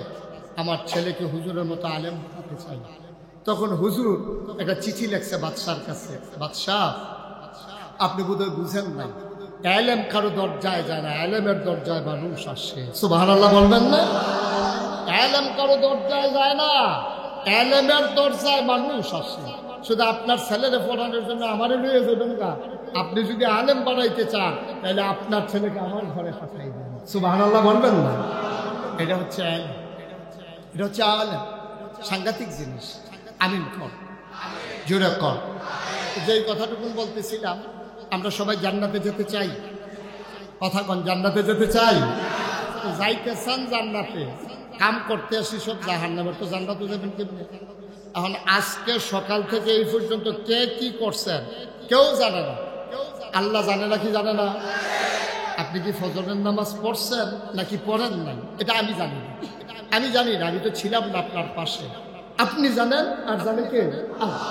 আমার ছেলেকে হুজুরের মতো আলেম বানাতে চাই। তখন হুজুর একটা চিঠি লেখছে বাদশার কাছে, বাদশাহ আপনি বোধহয় বুঝেন নাই, আলেম কারো দরজায় যায় না, আলেমের দরজায় মানুষ আসে। সুবহানাল্লাহ বলবেন না? আলেম কারো দরজায় যায় না, আলেমের দরজায় মানুষ আসে। শুধু আপনার ছেলেরে পড়ানোর জন্য আমারে নিয়ে যাবেন না, আপনি যদি আলেম বানাইতে চান তাহলে আপনার ছেলেকে আমার ঘরে পাঠাই দেন। সুবহানাল্লাহ বলবেন না? এটা হচ্ছে আলেম, এটা হচ্ছে আলেম। সাংঘাতিক জিনিস। আমিন কর, জোরে কর। যেই কথাটুকু বলতেছিলাম, আমরা সবাই জান্নাতে যেতে চাই, কথা কন, জান্নাতে যেতে চাই। যাইতে চান জান্নাতে, কাম করতে আসি সব জাহান্নামে, তো জান্নাতে যাবেন কেমনে? এখন আজকে সকাল থেকে এই পর্যন্ত কে কি করছেন কেউ জানে না, আল্লাহ জানে না। কি জানে না? আপনি কি ফজরের নামাজ পড়ছেন নাকি পড়েন নাই এটা আমি জানি না, আমি জানি না, আমি তো ছিলাম না আপনার পাশে। আপনি জানেন, আর জানে কে? আল্লাহ।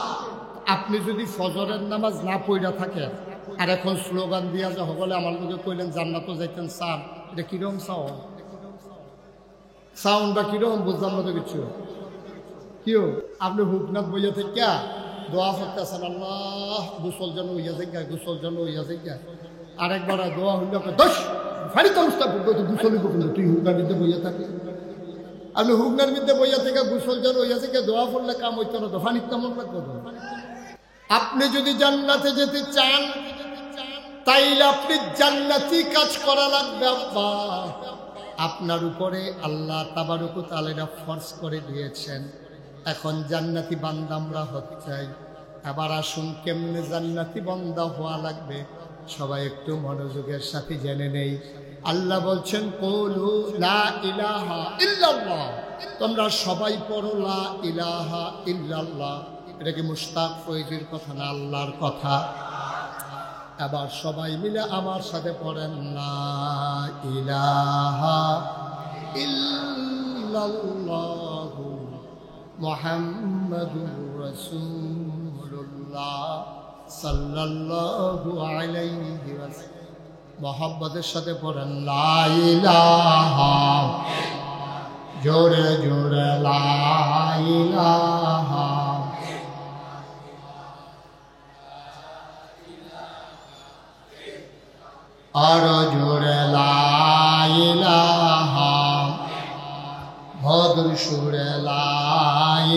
আপনি যদি ফজরের নামাজ না পড়া থাকেন আর এখন স্লোগান দিয়া যে সকলে আমার লোকে কইলেন জান্নাতও যাইতেন চান, এটা কিরকম সাউন্ড বা কিরকম বুঝলাম না তো কিছু। কিও আপনি হুকনাথ বইয়া থেকে দোয়া করতেছেন, আল্লাহ গোসল যেন হইয়া যাই, গোসল যেন হইয়া যাই। আরেকবার দোয়া হইলে দশ ফাড়ি তমস্তা করবো, তো গোসল হইব কিন্তু তুই হুকনার মধ্যে বইয়া থাকি। আপনি হুকনার মধ্যে বইয়া থেকে গোসল যেন হইয়া থেকে দোয়া করলে কাম হইতো না, তো ফানির তেমন লাগতো। আপনি যদি জান্নাতে যেতে চান তাইলে আপনি জান্নাতি কাজ করা লাগবে। আব্বা আপনার উপরে আল্লাহ তাবারক ওয়া তাআলা ফরজ করে দিয়েছেন, এখন জান্নাতি বান্দা আমরা হতে চাই। এবার আসুন কেমনে জান্নাতি বান্দা হওয়া লাগবে, সবাই একটু মনোযোগের সাথে জেনে নেই। আল্লাহ বলছেন কুলু লা ইলাহা ইল্লাল্লাহ, তোমরা সবাই পড়ো লা ইলাহা ইল্লাল্লাহ। এটা কি মুশতাক ফয়জির কথা না আল্লাহর কথা? এবার সবাই মিলে আমার সাথে পড়েন লা ইলাহা ইল্লাল্লাহু মুহাম্মাদুর রাসূলুল্লাহ সাল্লাল্লাহু আলাইহি ওয়াসাল্লাম। মুহাব্বতের সাথে পড়েন লা ইলাহা, জোরে জোরে লা ইলাহা, আর জোরে লা ইলাহা, মধুর সুরে লা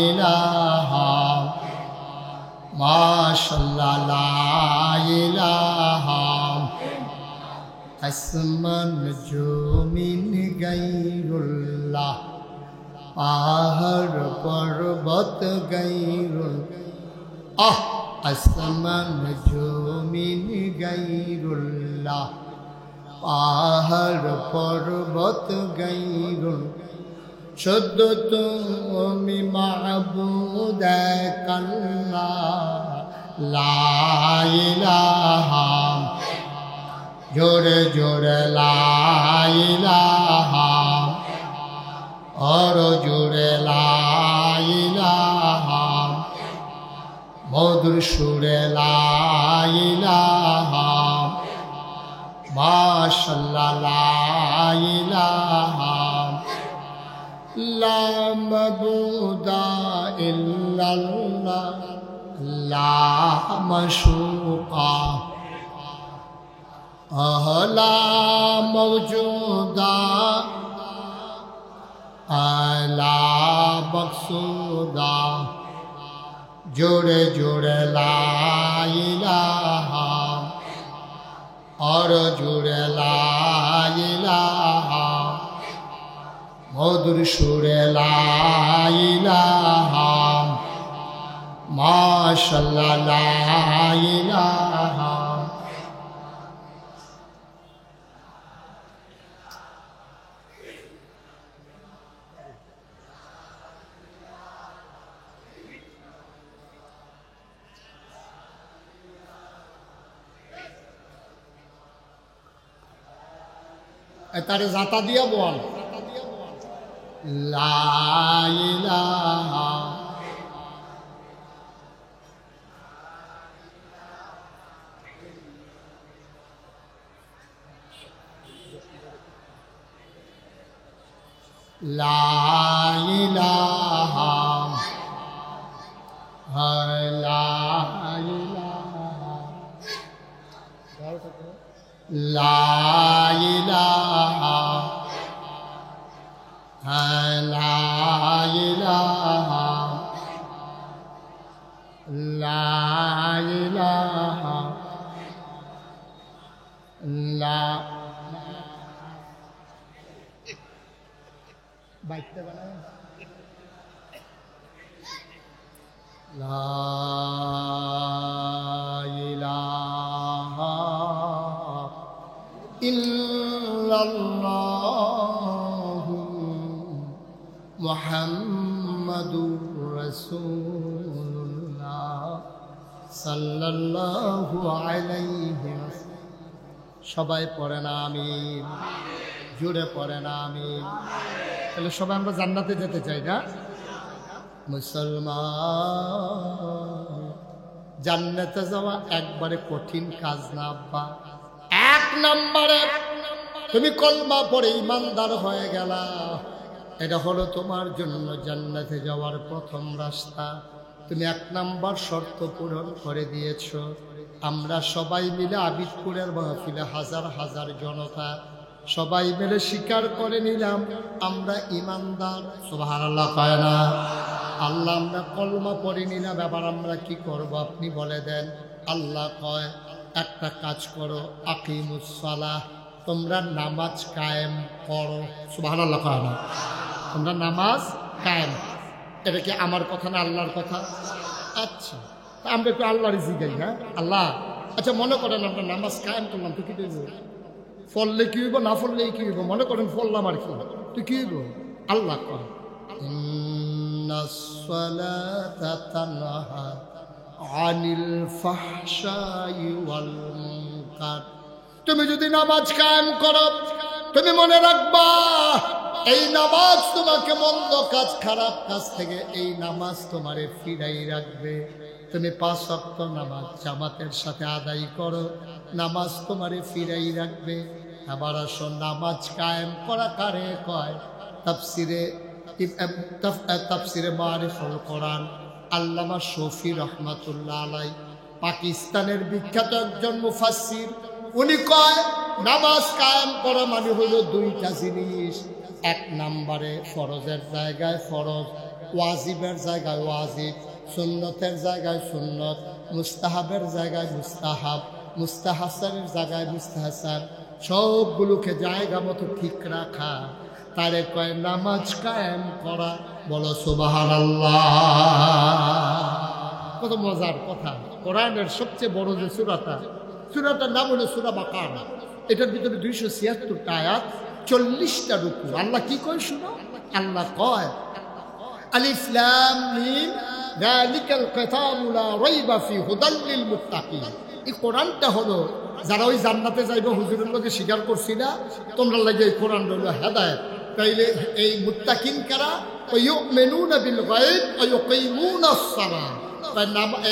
ইলাহা, মাশাআল্লাহ লা ইলাহা, আসমান জমিন গায়রুল্লাহ, পাহাড় পর্বত গায়রুল্লাহ, আসমান জমিন গায়রুল্লাহ, পাহাড় পর্বত গায়রুল্লাহ, শুদ্ধ তুমি মাবুদ এক আল্লাহ, লা ইলাহা, জোরে জোরে লা ইলাহা, আর জোরে লা ইলাহা, মধুর সুরে লা ইলাহা, মাশাআল্লাহ লা ইলাহা, লা মাবুদা ইল্লাল্লাহ, লা মাশুকা, লা মাওজুদা, লা মকসুদা, জোরে জোরে লা ইলাহা, আর জোরে লা ইলাহা, মধুর সুরে লা ইলাহা মাশাআল্লাহ লা ইলাহা। তারে জাতা দিয়া বল লা ইলাহা লা ইলাহা লা ইলাহা লা ইলাহা লা ইলাহা লা ইলাহা লা বাইতে বানায় লা ইলাহা ইল্লাল্লাহু মুহাম্মাদুর রাসূলুল্লাহ সাল্লাল্লাহু আলাইহি ওয়াসাল্লাম। সবাই পড়েন আমিন, জোরে পড়েন আমিন। তাহলে সবাই আমরা জান্নাতে যেতে চাই না? মুসলমান, জান্নাতে যাওয়া একবারে কঠিন কাজ না আব্বা। এক নম্বরে তুমি কলমা পড়ে ইমানদার হয়ে গেলা, এটা হলো তোমার জন্য জান্নাতে যাওয়ার প্রথম রাস্তা। তুমি এক নাম্বার শর্ত পূরণ করে দিয়েছ। আমরা সবাই মিলে আবিদপুরের মাহফিলে হাজার হাজার জনতা সবাই মিলে স্বীকার করে নিলাম আমরা ইমানদার। সুবহানাল্লাহ কয় না? আল্লাহ আমরা কলমা পড়ে নিলাম, এবার আমরা কি করব আপনি বলে দেন। আল্লাহ কয় একটা কাজ করো, আকিমুস সালাহ, তোমরা নামাজ কায়েম করো। সুবহানাল্লাহ কয় না? তোমরা নামাজ কায়েম। এটা কি আমার কথা না আল্লাহর কথা? আচ্ছা, আমরা একটু আল্লাহর জিগাই। হ্যাঁ আল্লাহ, আচ্ছা মনে করেন আমরা নামাজ কায়েম করলাম, তো কি দেব? ফললে কি হইব, না ফললেই কি হইব? মনে করেন ফললাম আর কি, তো কি হইব? আল্লাহ কয় ইন্নাস সালাতা তানহা আনিল ফাহশাই ওয়াল মুনকার। তুমি যদি নামাজ কায়েম করো, তুমি মনে রাখবা এই নামাজ তোমাকে মন্দ কাজ, খারাপ কাজ থেকে এই নামাজ তোমারে ফিরাই রাখবে। তুমি 5 ওয়াক্ত নামাজ জামাতের সাথে আদায় করো, নামাজ তোমারে ফিরাই রাখবে। আবার আসো, নামাজ কায়েম করা কারে কয়? তাফসিরে মারিফুল কোরআন আল্লামা শফি রহমাতুল্লাহ আলাই, পাকিস্তানের বিখ্যাত একজন মুফাসসির, উনি কয় নামাজ কায়েম করা মানে হলো 2টা জিনিস। এক নম্বরে ফরজের জায়গায় ফরজ, ওয়াজিবের জায়গায় ওয়াজিব, সুন্নতের জায়গায় সুন্নত, মুস্তাহাবের জায়গায় মুস্তাহাব, মুস্তাহাসানের জায়গায় মুস্তাহাসান, সবগুলোকে জায়গা মতো ঠিক রাখা, তারে কয় নামাজ কায়েম করা। বলো সুবহানাল্লাহ। কত মজার কথা! কোরআনের সবচেয়ে বড় যে সূরাটার নাম হলো সূরা বাকারা। এটার ভিতরে 276টা আয়াত, 40টা রুকু। আল্লাহ কি কয় শুনো? আল্লাহ কয় আলিফ লাম মিম যালিকাল কিতাবু লা রাইবা ফি হুদাল লিল মুত্তাকিন। এই কোরআনটা হলো যারা ওই জান্নাতে যাইবে হুজুরের লগে স্বীকার করছি না, তোমরা লাগে এই কোরআন হলো হেদায়েত। তাইলে এই মুত্তাকিন কারা? ইউমিনুনা বিল গায়ব ওয়া ইউকিমুনাস সালাহ।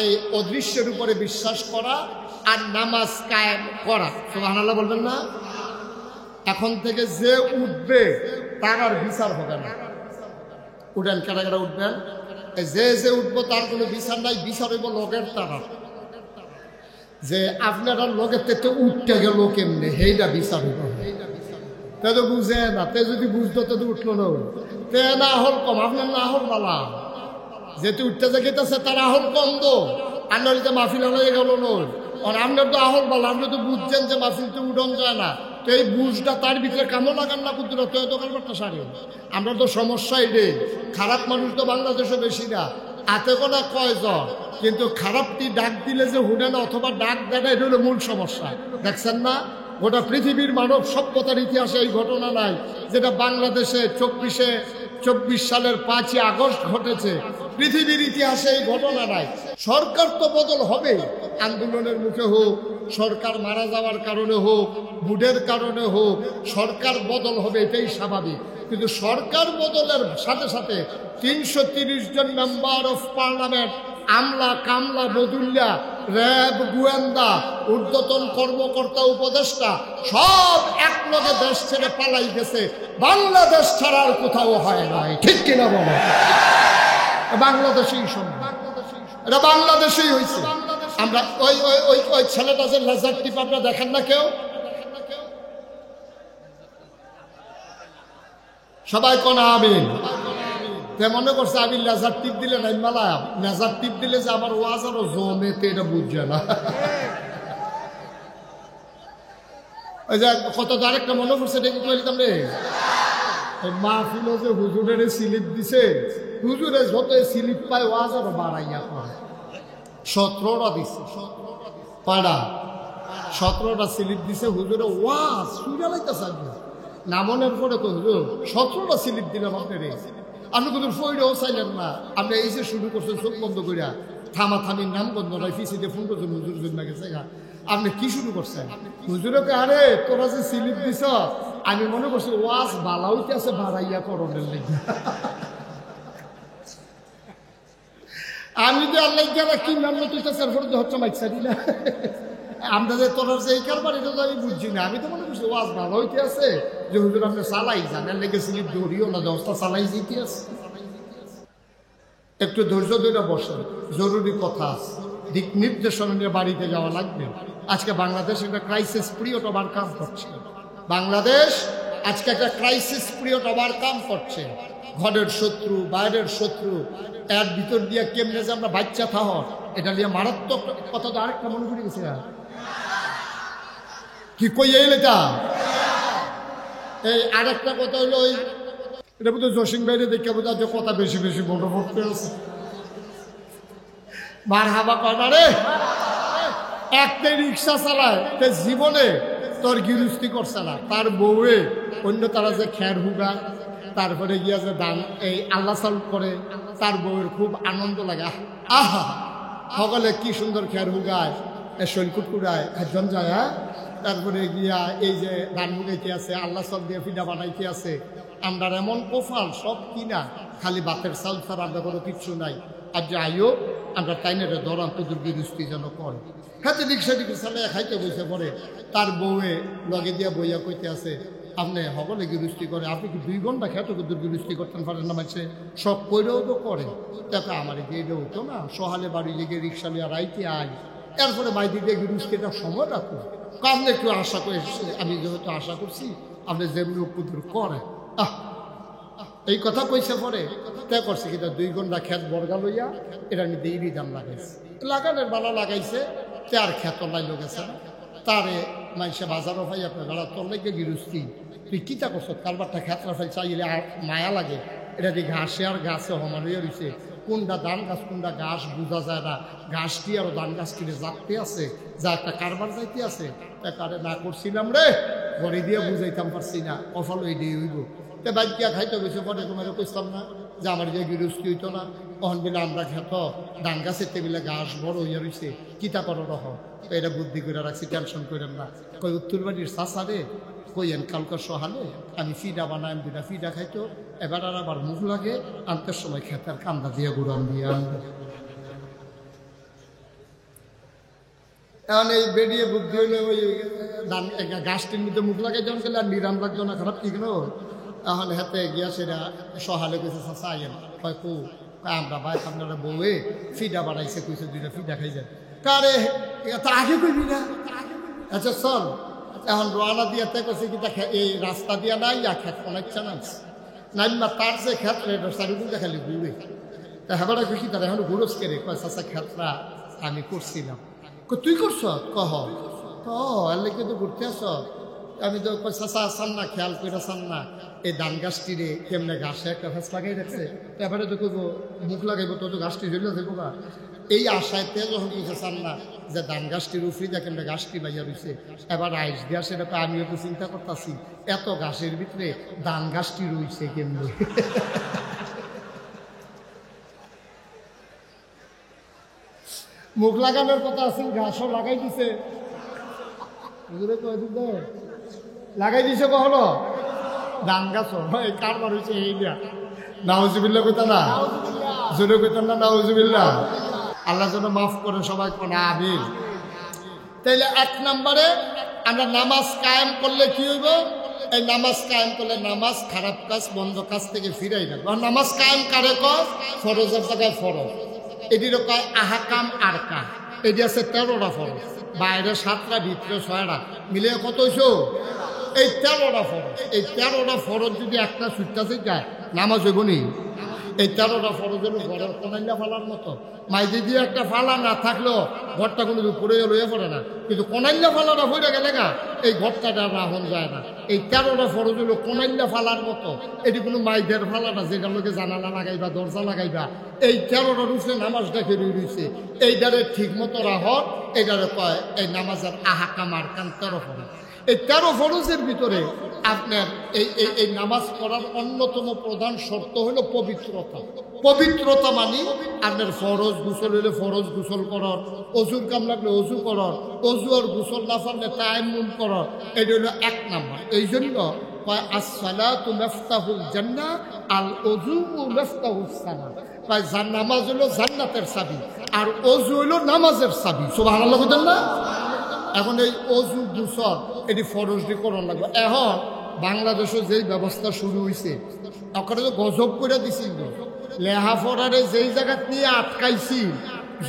এই অদৃশ্যের উপরে বিশ্বাস করা আর নামাজ কায়েম করা। সুবহানাল্লাহ বলবেন না? এখন থেকে যে উঠবে তার আর বিচার হবে না। উঠেন, কারা কারা উঠবেন? যে উঠবো তার কোনো বিচার নাই, বিচার হইব লগের তারা। যে আপনারা লগের তে উঠতে গেল কেমনে, সেইটা বিচার হইব। তে তো বুঝে না, তে যদি বুঝতো তো উঠলো না। তে না হল কম, আপনার না হল বালা। যেহেতু উঠতে যে গেতেছে তার আহল কম দো, আপনার যে মাহফিল হয়ে গেল নয়। আর আপনার তো আহল বালা, আপনি তো বুঝছেন যে মাহফিল তো উঠন যায় না। তো এই বুঝটা তার ভিতরে কামো লাগান না কুদ্দুরা তো দোকান করতে সারে। আমরা তো সমস্যা এটাই, খারাপ মানুষ তো বাংলাদেশে বেশি না, হাতে গোনা কয়জন, কিন্তু খারাপটি ডাক দিলে যে হুডে না অথবা ডাক দেয় না, এটা হলো মূল সমস্যা। দেখছেন না, গোটা পৃথিবীর মানব সভ্যতার ইতিহাসে এই ঘটনা নাই যেটা বাংলাদেশে 24 সালের 5ই আগস্ট ঘটেছে। পৃথিবীর ইতিহাসে এই ঘটনা নাই। সরকার তো বদল হবে, আন্দোলনের মুখে হোক, সরকার মারা যাওয়ার কারণে হোক, বুডের কারণে হোক, সরকার বদল হবে, এটাই স্বাভাবিক। কিন্তু সরকার বদলের সাথে সাথে 330 জন মেম্বার অফ পার্লামেন্ট, আমলা কামলা বদুল্লা, র্যাব, গোয়েন্দা, ঊর্ধ্বতন কর্মকর্তা, উপদেষ্টা সব একলগে দেশ ছেড়ে পালাই গেছে। বাংলাদেশ ছাড়া আর কোথাও হয় নাই, ঠিক কিনা বলো? বাংলাদেশেই সম্ভব, এটা বাংলাদেশেই হয়েছে। আমরা ওই ওই ওই ওই ছেলেটা যে লেজার টিপ আপনারা দেখেন না কেউ, সবাই কোন আমিন। মনে করছে আমি লেজার টিপ দিলে নাই মালা, লেজার টিপ দিলে যে আমার ওয়াজ আরো জমেতে, এটা বুঝছে না। ওই যে কত আরেকটা মনে করছে দেখি কইলাম রে, মাহফিল যে হুজুরের স্লিপ দিছে, হুজুরে যত স্লিপ পায় ওয়াজ আরো বাড়াইয়া করে। 17টা দিছে, পাড়া 17টা স্লিপ দিছে হুজুরে, ওয়াজ শুনে লাইতেছে নামনের পরে কই হুজুর 17টা স্লিপ দিলাম আপনার, আপনি কিন্তু ফইরেও চাইলেন না। আপনি এই যে শুরু করছেন চোখ বন্ধ করিয়া, থামাথামির নাম বন্ধ নয়, ফিসিতে ফোন করছেন হুজুর জন্য গেছে গা। আপনি কি শুরু করছেন? হুজুরকে আরে তোরা যে স্লিপ দিছ, আমি মনে করছি ওয়াজ বালা হইতে আছে বাড়াইয়া করণের লেগে। আমি যে আল্লাহ গেলা কি নাম তুইতেছে হচ্ছে মাইকসারি না। আমরা যে তোর যে এই কারবার, এটা তো আমি বুঝছি না। আমি তো মনে করছি ওয়াজ ভালো হইতে আছে যে হুজুর আপনি চালাই যান, এর লেগে স্লিপ দৌড়িও না, দশটা চালাই যেতে আছে। একটু ধৈর্য ধরে বসেন, জরুরি কথা আছে, দিক নির্দেশনা নিয়ে বাড়িতে যাওয়া লাগবে। আজকে বাংলাদেশ একটা ক্রাইসিস পিরিয়ড ওভারকাম করছে। বাংলাদেশ আজকে একটা ক্রাইসিস পিরিয়ড ওভারকাম করছে। ঘরের শত্রু, বাইরের শত্রু, এর ভিতর দিয়ে কেমনে যে আমরা বাচ্চা থাহর, এটা নিয়ে মারাত্মক কথা। তো আরেকটা মনে পড়ে গেছে কি কই এলেটা, এই আরেকটা কথা হইলো, ওই এটা বোধহয় জসিম ভাইরে দেখে বোধ হয় কথা বেশি বেশি মনে পড়তে আছে। মার হাবা কটা রে, একটাই রিক্সা চালায়, জীবনে তোর গিরুস্তি করছে না, তার বউয়ে অন্য তারা যে খ্যার হুগা, তারপরে গিয়া যে দান এই আল্লাহ চাল করে, তার বউয়ের খুব আনন্দ লাগে। আহা সকলে কি সুন্দর খ্যার হুগায়, শৈলকুট কুড়ায় একজন যায়। তারপরে গিয়া এই যে ধান হুগাইতে আছে, আল্লাহ চাল দিয়ে ফিডা বানাইতে আছে। আমরা এমন কোফাল সব কিনা, খালি বাতের চাল ছাড়া আমরা কোনো কিচ্ছু নাই। আর যে আইও আমরা টাইনের দরান্ত দুর্গিরুস্তি যেন করে, হাতে রিক্সা টিক্সা চালিয়ে খাইতে বসে পড়ে। তার বউয়ে লগে দিয়া বইয়া কইতে আছে, আপনি সকলে গিরুস্তি করে, আপনি কি 2 ঘন্টা খেত দুর্গিরুস্তি করতেন পারেন না? মানছে সব কইরেও তো করে। তাকে আমার গিয়ে হতো না, সহালে বাড়ি লেগে রিক্সা নিয়ে রাইতে আই, এরপরে বাইরে দিয়ে গিরুস্তিটা সময় রাখো। আপনি একটু আশা করে, আমি যেহেতু আশা করছি আপনি যেমনি উপদ্র করে। এই কথা কইছে পরে তে করছে কি, 2 ঘন্টা খেত বর্গা লইয়া এটা আমি দেরি দাম লাগাইছে, লাগানোর বালা লাগাইছে, তে আর খেত লাইল গেছে না। তারে মাইসে বাজারও ভাই আপনার বেড়া তোর লেগে গিরুস্তি, তুই কিতা করছ? কারবারটা খেতরা ফেল চাইলে আর মায়া লাগে, এটা দিয়ে ঘাসে আর গাছে সমান হয়ে রয়েছে। কোনটা ধান গাছ কোনটা ঘাস বোঝা যায় না, ঘাসটি আর ধান গাছ কিনে যাতে আছে, যা একটা কারবার যাইতে আছে। তা কারে না করছিলাম রে, ঘরে দিয়ে বুঝাইতাম পারছি না, কফল ওই দিয়ে হইব। তে বাইকিয়া খাইতে গেছে পরে তোমার কইতাম না যে আমার যে গিরুস্তি হইতো না, তখন বলে আমরা খেত ধান গাছের টেবিলে ঘাস বড় হইয়া রয়েছে, কিতা করো রহ। এটা বুদ্ধি করে রাখছি, টেনশন করেন না। কই উত্তর বাড়ির চাষা রে, কইয়েন কালকে সহালে আমি ফিডা বানাই, দুটা ফিডা খাইতো, এবার আর আবার মুখ লাগে আনতে সময় খেতার কান্দা দিয়ে গুড়ান দিয়ে আনবে। এখন এই বেরিয়ে বুদ্ধি হইলে ওই ধান গাছটির মধ্যে মুখ লাগাই যখন গেলে আর নিরাম লাগতো না, খারাপ ঠিক না। এখন হাতে গিয়া সেটা সহালে কইছে চাষা আইয়েন, কয় কো আমরা ভাই আপনারা বউয়ে ফিডা বানাইছে, কইছে 2টা ফিডা খাই যায়। কারে তা আগে কইবি না, আচ্ছা চল। এখন রোয়ানা দিয়া তে কইছে কি এই রাস্তা দিয়া নাই, খেত অনেকটা নামছে নাইমা, তার যে ক্ষেত্রে চারিদিকে খালি ঘুরে। তা হেবাটা খুশি, তারা এখন ঘুরোস কে রে? কয় চাষা ক্ষেত্রা আমি করছিলাম। তুই করছ? কহ এর লেগে তো ঘুরতে আস। আমি তো চাচা আসান না, খেয়াল করে আসান না, এই ধান গাছটি রে কেমনে গাছে একটা ফেস লাগাই রাখছে, এবারে তো কইব মুখ লাগাইব তো গাছটি জ্বলে দেবো না। এই আশায় তে যখন কিছু চান না যে ধান গাছটির উফরি দেখে কেমনে গাছটি বাইয়া রয়েছে, এবার আইস দিয়া সেটা আমিও তো চিন্তা করতেছি এত গাছের ভিতরে ধান গাছটি রয়েছে কেমনে। মুখ লাগানোর কথা আছে, ঘাসও লাগাই দিছে, লাগাই দিছে কখনো ধান গাছ কারবার হয়েছে এই দিয়া। নাউজুবিল্লাহ কইতা না, জোরে কইতাম না নাউজুবিল্লাহ। আল্লাহ যেন মাফ করে সবাই কোন আমিন। তাইলে 1 নম্বরে আমরা নামাজ কায়েম করলে কি হইব? এই নামাজ কায়েম করলে নামাজ খারাপ কাজ বন্ধ কাজ থেকে ফিরাই না। নামাজ কায়েম কারে কয়? ফরজের জায়গায় ফরজ, এটির কয় আহকাম আরকা। এটি আছে 13টা ফরজ, বাইরে 7টা ভিতরে 6টা, মিলে কত হইছো? এই 13টা ফরজ। এই 13টা ফরজ যদি একটা ছুটতে যায় নামাজ হইব নি? এই 13টা ফরজ হলো ঘরের কোনাইলা ফালার মতো। মাইদি দিয়ে একটা ফালা না থাকলেও ঘরটা কোনো উপরে লইয়া পড়ে না, কিন্তু কোনাইল্লা ফালাটা হয়ে গেলে গা এই ঘরটাটা রাহন যায় না। এই 13টা ফরজ হলো কোনাইল্লা ফালার মতো। এটি কোনো মাইদের ফালা না যেটার লোকে জানালা লাগাইবা, দরজা লাগাইবা। এই 13টা রুফে নামাজটা ফেরে রয়েছে, এইটারে ঠিক মতো রাহন, এইটারে কয় এই নামাজের আহকাম আরকান 13 ফরজ। এই 13 ফরজের ভিতরে আপনার এই নামাজ পড়ার অন্যতম প্রধান শর্ত হলো পবিত্রতা। পবিত্রতা মানে আপনার ফরজ গোসল হইলে ফরজ গোসল করার, অজুর কাম লাগলে অজু করার, অজু আর গোসল না পারলে তায়াম্মুম করার, এটা হলো 1 নম্বর। এই জন্য কয় আসসালাতু মিফতাহুল জান্নাহ আল ওযু মিফতাহুস সালাত। কয় নামাজ হলো জান্নাতের চাবি আর অজু হলো নামাজের চাবি। সুবহানাল্লাহ বলেন না? এখন এই অজু গোসল এটি ফরজ দিয়ে করার লাগবে। এখন বাংলাদেশে যেই ব্যবস্থা শুরু হয়েছে ওখানে তো গজব করে দিছিল, লেহাপড়ারে যেই জায়গা নিয়ে আটকাইছি,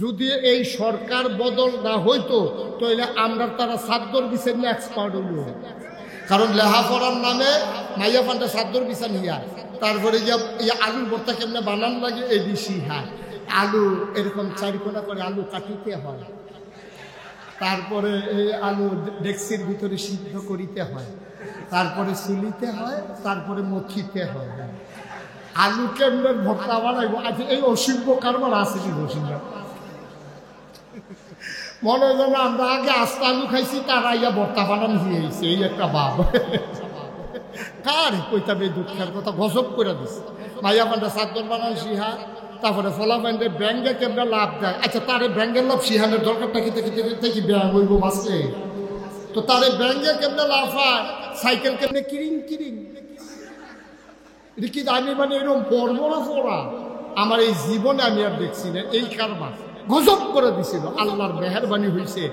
যদি এই সরকার বদল না হইতো তাহলে আমরা তারা সাদ্দর বিচার নিয়ে এক্সপার্ট হইল। কারণ লেহাপড়ার নামে মাইয়া ফান্ডা সাদ্দর বিচার নিয়ে, তারপরে যে আলুর ভর্তা কেমনে বানান লাগে এই দিশি, হ্যাঁ আলু এরকম 4 কোনা করে আলু কাটিতে হয়, তারপরে এই আলু ডেক্সির ভিতরে সিদ্ধ করিতে হয়, তারপরে চুলিতে হয়, তারপরে মথিতে হয়। আলু কেমন ভর্তা বানাইব? আচ্ছা এই অসীম্য কারবার আছে কি অসীম্য? মনে হয় যেন আমরা আগে আস্তে আলু খাইছি, তারা ইয়া ভর্তা বানান দিয়েছে, এই একটা ভাব। কার কইতাম এই দুঃখের কথা, গজব করে দিচ্ছে। মাইয়া পান্ডা চাদর বানান সিহা, তারপরে ফলা পান্ডে ব্যাঙ্গে কেমন লাভ দেয়। আচ্ছা তারে ব্যাঙ্গের লাভ সিহানের দরকারটা কি ব্যাঙ্গ হইব মাসে? তো তারে ব্যাঙ্গে কেমনে লাভ হয়, সাইকেল কেমনে কিরিং কিরিং, এটা কি আমি মানে এরকম পড়বো না পড়া আমার এই জীবনে আমি আর দেখছি না। এই কারবার গজব করে দিছিল। আল্লাহর মেহেরবানি হয়েছে,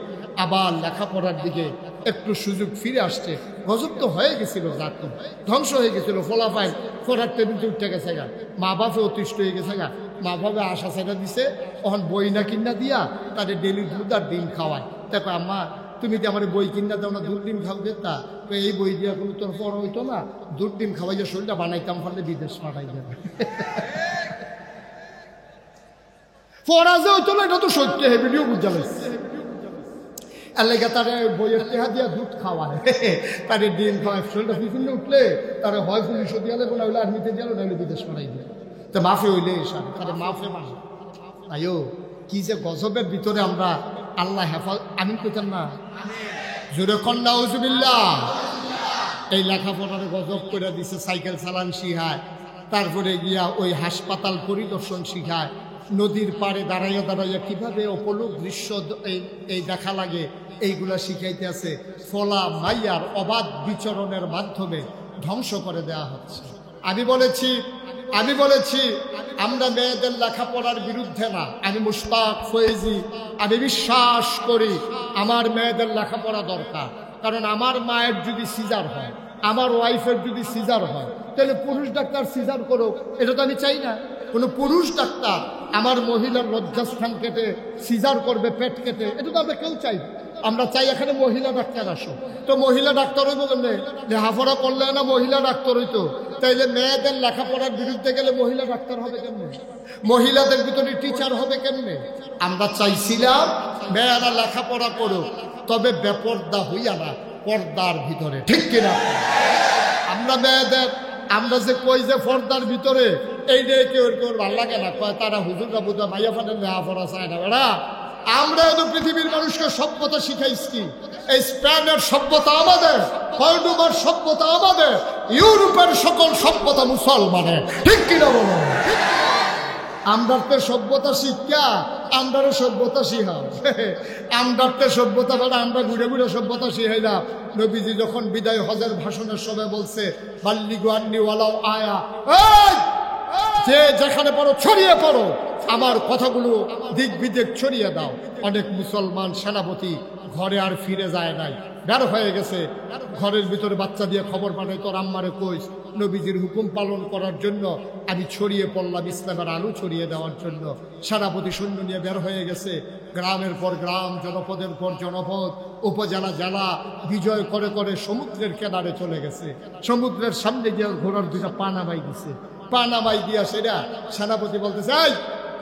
আবার লেখাপড়ার দিকে একটু সুযোগ ফিরে আসছে। গজব তো হয়ে গেছিল, জাতি ধ্বংস হয়ে গেছিল। ফলাফাই পড়ার টেবিলতে উঠে গেছে গা, মা বাপে অতিষ্ঠ হয়ে গেছে গা, মা বাপে আশা ছেড়ে দিছে, তখন বই না কিনা দিয়া তাদের ডেলি দুধ আর ডিম খাওয়ায়। দেখো আম্মা তুমি যে আমার বই কিনা দাও না, দুধ ডিম খাও দেতা, তো এই বই দিয়া কোনো তোর পড়া হইতো না, দুধ ডিম খাওয়াইয়া শরীরটা বানাইতাম, ফলে বিদেশ পাঠাই যাবে। পড়া যে হইতো না এটা তো সত্য, হে ভিডিও বুঝা লাগছে। এলাকা তারে বইয়ের টেহা দিয়া দুধ খাওয়ায়, তারে ডিম খাওয়ায়, শরীরটা বিভিন্ন উঠলে তারে হয় পুলিশও দিয়া লাগবে, না হইলে আর্মিতে দিয়া, না হইলে বিদেশ পাঠাই দিয়ে। তো মাফে হইলে এসব তারে মাফে মানে আয়ো কি যে গজবের ভিতরে আমরা আল্লাহ হেফাজ। আমি কইতাম না জোরে কন্যা নাউজুবিল্লাহ। এই লেখাপড়ার গজব করে দিছে, সাইকেল চালান শিখায়, তারপরে গিয়া ওই হাসপাতাল পরিদর্শন শিখায়, নদীর পাড়ে দাঁড়াইয়া দাঁড়াইয়া কিভাবে অপলোক দৃশ্য এই দেখা লাগে এইগুলা শিখাইতে আছে। ফলা মাইয়ার অবাধ বিচরণের মাধ্যমে ধ্বংস করে দেয়া হচ্ছে। আমি বলেছি আমরা মেয়েদের লেখাপড়ার বিরুদ্ধে না। আমি মুশতাক ফয়েজি, আমি বিশ্বাস করি আমার মেয়েদের লেখাপড়া দরকার। কারণ আমার মায়ের যদি সিজার হয়, আমার ওয়াইফের যদি সিজার হয়, তাহলে পুরুষ ডাক্তার সিজার করুক, এটা তো আমি চাই না। কোনো পুরুষ ডাক্তার আমার মহিলার লজ্জাস্থান কেটে সিজার করবে, পেট কেটে, এটা তো আমরা কেউ চাই। আমরা চাই এখানে মহিলা ডাক্তার আসো। তো মহিলা ডাক্তার হইব কেমনে? লেখাপড়া করলে না মহিলা ডাক্তার হইতো, তাইলে মেয়েদের লেখাপড়ার বিরুদ্ধে গেলে মহিলা ডাক্তার হবে কেমনে? মহিলাদের ভিতরে টিচার হবে কেমনে? আমরা চাইছিলাম মেয়েরা লেখাপড়া করুক, তবে বেপর্দা হইয়া না, পর্দার ভিতরে, ঠিক কিনা? আমরা মেয়েদের আমরা যে কই যে পর্দার ভিতরে, এই যে কেউ কেউ ভালো লাগে না, কয় তারা হুজুররা বুঝা মাইয়া ফানের নেওয়া পড়া চায় না। বেড়া আমরা তো পৃথিবীর মানুষকে সভ্যতা শিখাইছি। এই স্পেনের সভ্যতা আমাদের, কর্ডোবার সভ্যতা আমাদের, ইউরোপের সকল সভ্যতা মুসলমানের, ঠিক কিনা বলো? আমরা তো সভ্যতা শিক্ষা, আমরাও সভ্যতা শিখাও। আমরা তো সভ্যতা বলে আমরা ঘুরে ঘুরে সভ্যতা শিখাইলাম। নবীজি যখন বিদায় হজের ভাষণের সময় বলছে বাল্লিগু আন্নি ওয়ালাউ আয়া, যে যেখানে পড়ো ছড়িয়ে পড়ো, আমার কথাগুলো দিক বিদিক ছড়িয়ে দাও। অনেক মুসলমান সেনাপতি ঘরে আর ফিরে যায় নাই, বের হয়ে গেছে। ঘরের ভিতরে বাচ্চা দিয়ে খবর পাঠাই, তোর আম্মারে কইস নবীজির হুকুম পালন করার জন্য আমি ছড়িয়ে পড়লাম ইসলামের আলো ছড়িয়ে দেওয়ার জন্য। সেনাপতি সৈন্য নিয়ে বের হয়ে গেছে। গ্রামের পর গ্রাম, জনপদের পর জনপদ, উপজেলা জেলা বিজয় করে করে সমুদ্রের কিনারে চলে গেছে। সমুদ্রের সামনে গিয়ে ঘোড়ার দুটা পা নামাই দিছে। পা নামাই দিয়া সেটা সেনাপতি বলতেছে,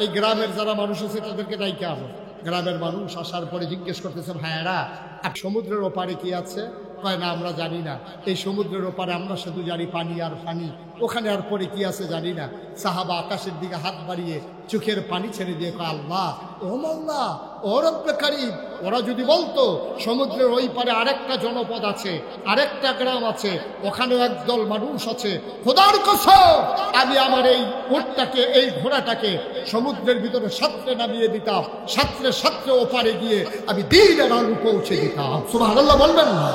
এই গ্রামের যারা মানুষ আছে তাদেরকে ডাইকে আনো। গ্রামের মানুষ আসার পরে জিজ্ঞেস করতেছে, ভাইয়েরা আর সমুদ্রের ওপারে কি আছে? কয় না, আমরা জানি না। এই সমুদ্রের ওপারে আমরা শুধু জানি পানি আর পানি, ওখানে আর পরে কি আছে জানি না। সাহাবা আকাশের দিকে হাত বাড়িয়ে চোখের পানি ছেড়ে দিয়ে কয়, আল্লাহ, ও মাওলা, ও রব্বে কারীম, ওরা যদি বলতো সমুদ্রের ওই পারে আরেকটা জনপদ আছে, আরেকটা গ্রাম আছে, ওখানে একদল মানুষ আছে, খোদার কসম আমি আমার এই উটটাকে, এই ঘোড়াটাকে সমুদ্রের ভিতরে সাঁতরে নামিয়ে দিতাম, সাঁতরে সাঁতরে ওপারে গিয়ে আমি দ্বীনের আলু পৌঁছে দিতাম। সুবহানাল্লাহ বলবেন না?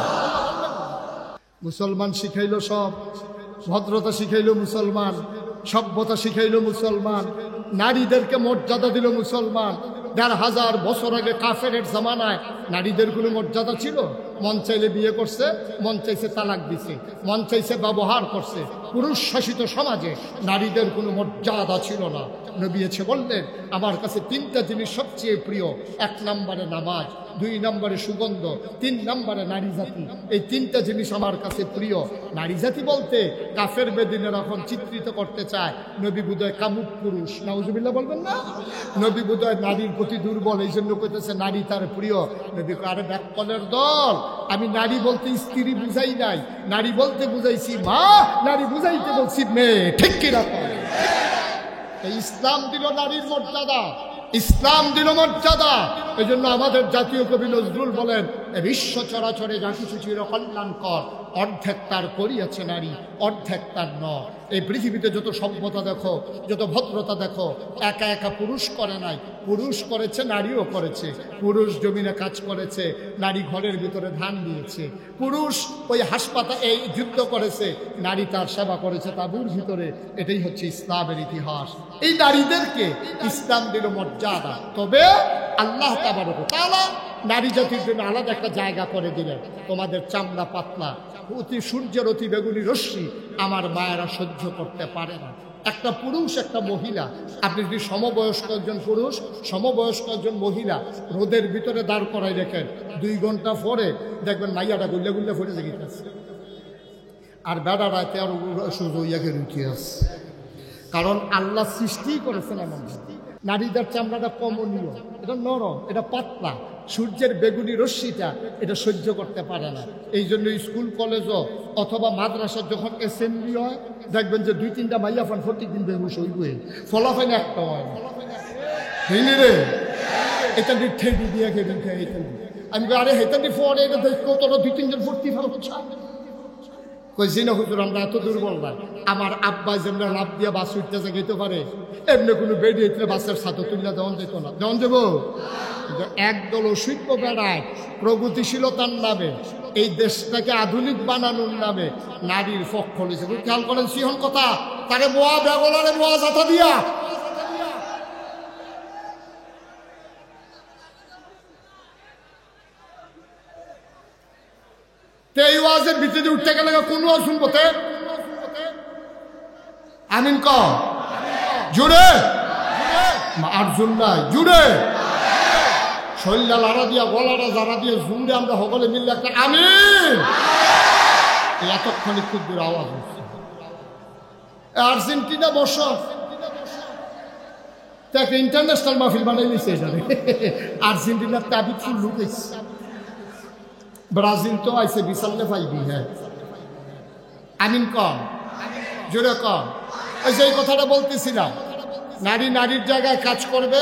মুসলমান শিখাইল সব, ভদ্রতা শিখাইল মুসলমান, সভ্যতা শিখাইল মুসলমান, নারীদেরকে মর্যাদা দিল মুসলমান। ১,৫০০ বছর আগে কাফের জামানায় নারীদের কোনো মর্যাদা ছিল? মন চাইলে বিয়ে করছে, মন চাইছে তালাক দিছে, মন চাইছে ব্যবহার করছে। পুরুষ শাসিত সমাজে নারীদের কোনো মর্যাদা ছিল না। নবী এসে বললেন, আমার কাছে ৩টা জিনিস সবচেয়ে প্রিয়। ১ নম্বরে নামাজ, ২ নম্বরে সুগন্ধ, ৩ নম্বরে নারী জাতি। এই ৩টা জিনিস আমার কাছে প্রিয়। নারী জাতি বলতে কাফের বেদিনের এখন চিত্রিত করতে চায় নবী বুদয় কামুক পুরুষ। নাউজুবিল্লাহ বলবেন না? নবী বুদয় নারীর প্রতি দুর্বল, এই জন্য কইতেছে নারী তার প্রিয়। নবী আরে ব্যাককলের দল, আমি নারী বলতে স্ত্রী বুঝাই নাই, নারী বলতে বুঝাইছি মা, নারী বুঝাইতে বলছি মেয়ে, ঠিক কিনা? ইসলাম দিল নারীর মর্যাদা, ইসলাম দিল মর্যাদা। এই জন্য আমাদের জাতীয় কবি নজরুল বলেন, বিশ্ব চরাচরে যা কিছু ছিল কল্যাণকর, অর্ধেক তার করিয়াছে নারী, অর্ধেক তার নয়। এই পৃথিবীতে যত সভ্যতা দেখো, যত ভদ্রতা দেখো, একা একা পুরুষ করে নাই, পুরুষ করেছে, নারীও করেছে। পুরুষ জমিনে কাজ করেছে, নারী ঘরের ভিতরে ধান দিয়েছে। পুরুষ ওই হাসপাতালে এই যুদ্ধ করেছে, নারী তার সেবা করেছে তাঁবুর ভিতরে। এটাই হচ্ছে ইসলামের ইতিহাস। এই নারীদেরকে ইসলাম দিল মর্যাদা। তবে আল্লাহ তাবারক ওয়া তাআলা নারী জাতির জন্য আলাদা একটা জায়গা করে দিলেন। তোমাদের চামড়া পাতলা, অতি সূর্যের অতি বেগুনি রশ্মি আমার মায়েরা সহ্য করতে পারে না। একটা পুরুষ, একটা মহিলা, আপনি যদি সমবয়স্ক একজন পুরুষ, সমবয়স্ক একজন মহিলা রোদের ভিতরে দাঁড় করাই রেখেন, 2 ঘন্টা পরে দেখবেন মাইয়াটা গুল্লে গুল্লে ফুটে যেতেছে, আর বেড়া রাতে আর সুযোগ রুচি আছে। কারণ আল্লাহ সৃষ্টি করেছেন এমন। নারীদের চামড়াটা কমনীয়, এটা নরম, এটা পাতলা, সূর্যের বেগুনি রশ্মিটা এটা সহ্য করতে পারে না। এই জন্য স্কুল কলেজও অথবা মাদ্রাসার যখন অ্যাসেম্বলি হয়, দেখবেন যে 2-3টা মাইয়া ফান প্রত্যেকদিন বেহুশ হইবে, ফলাফল একটা হয় না। রে এটা ঠেকি দিয়ে খেয়ে আমি আরে হেতানি পরে এটা দেখো তোরা 2-3 জন ভর্তি ফেলো কইছি না হুজুর, আমরা এত দুর্বল না। আমার আব্বা যেমন লাভ দিয়ে বাস উঠতে যেতে পারে, এমনি কোনো বেরিয়ে বাসের সাথে তুললে দেওয়ান যেত না। দেওয়ান দেবো? একদল অসভ্য বেড়ায় প্রগতিশীলতার নামে, এই দেশটাকে আধুনিক বানানোর নামে নারীর পক্ষ নিয়েছে। খেয়াল করেন সিহন কথা, তারে মোয়া বেগলারে মোয়া জাতা দিয়া এই ওয়াজের ভিতরে উঠতে গেলে কোন ওয়াজ শুনবো? আমিন ক জুড়ে আর্জুন নাই জুড়ে শৈল্লা লাড়া দিয়া গলাটা জারা দিয়ে জুড়ে আমরা সকলে মিললে একটা আমিন। এতক্ষণে খুব দূর আওয়াজ হচ্ছে। আর্জেন্টিনা বসো তাকে ইন্টারন্যাশনাল মাহফিল বানাই নিচ্ছে। আর্জেন্টিনার তাবিদ ফুল লুকেছে। ব্রাজিল তো আইসে বিশালে পাইবি। হ্যাঁ আমিন কম, জোরে কম। ওই যে এই কথাটা বলতেছিলাম, নারী নারীর জায়গায় কাজ করবে,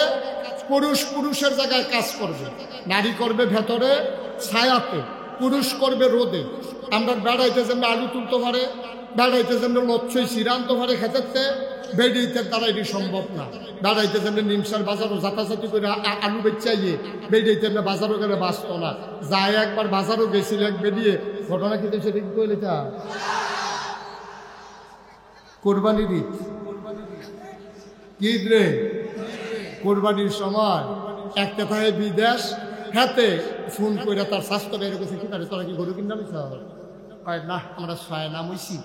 পুরুষ পুরুষের জায়গায় কাজ করবে। নারী করবে ভেতরে ছায়াতে, পুরুষ করবে রোদে। আমরা বেড়াইতে যেমন আলু তুলতে পারে, বেড়াইতে যেমন লচ্ছই সিরান্ত পারে খেতে, বেড়িতে তারা এটি সম্ভব না। বেড়াইতে যেমন নিমসার বাজারও জাতাজাতি করে আলু বেচাইয়ে বেড়িতে আমরা বাজারও গেলে বাঁচত না। যায় একবার বাজারও গেছিল এক বেরিয়ে, ঘটনা কিন্তু সেদিন কইলে তা কোরবানির ঈদ, ঈদ রে কোরবানির সময় একটা থাকে বিদেশ হাতে ফোন করে তার স্বাস্থ্য বের করছে, কি পারে তোরা কি গরু কিনলাম কয় না আমরা ছয় নাম হইছি।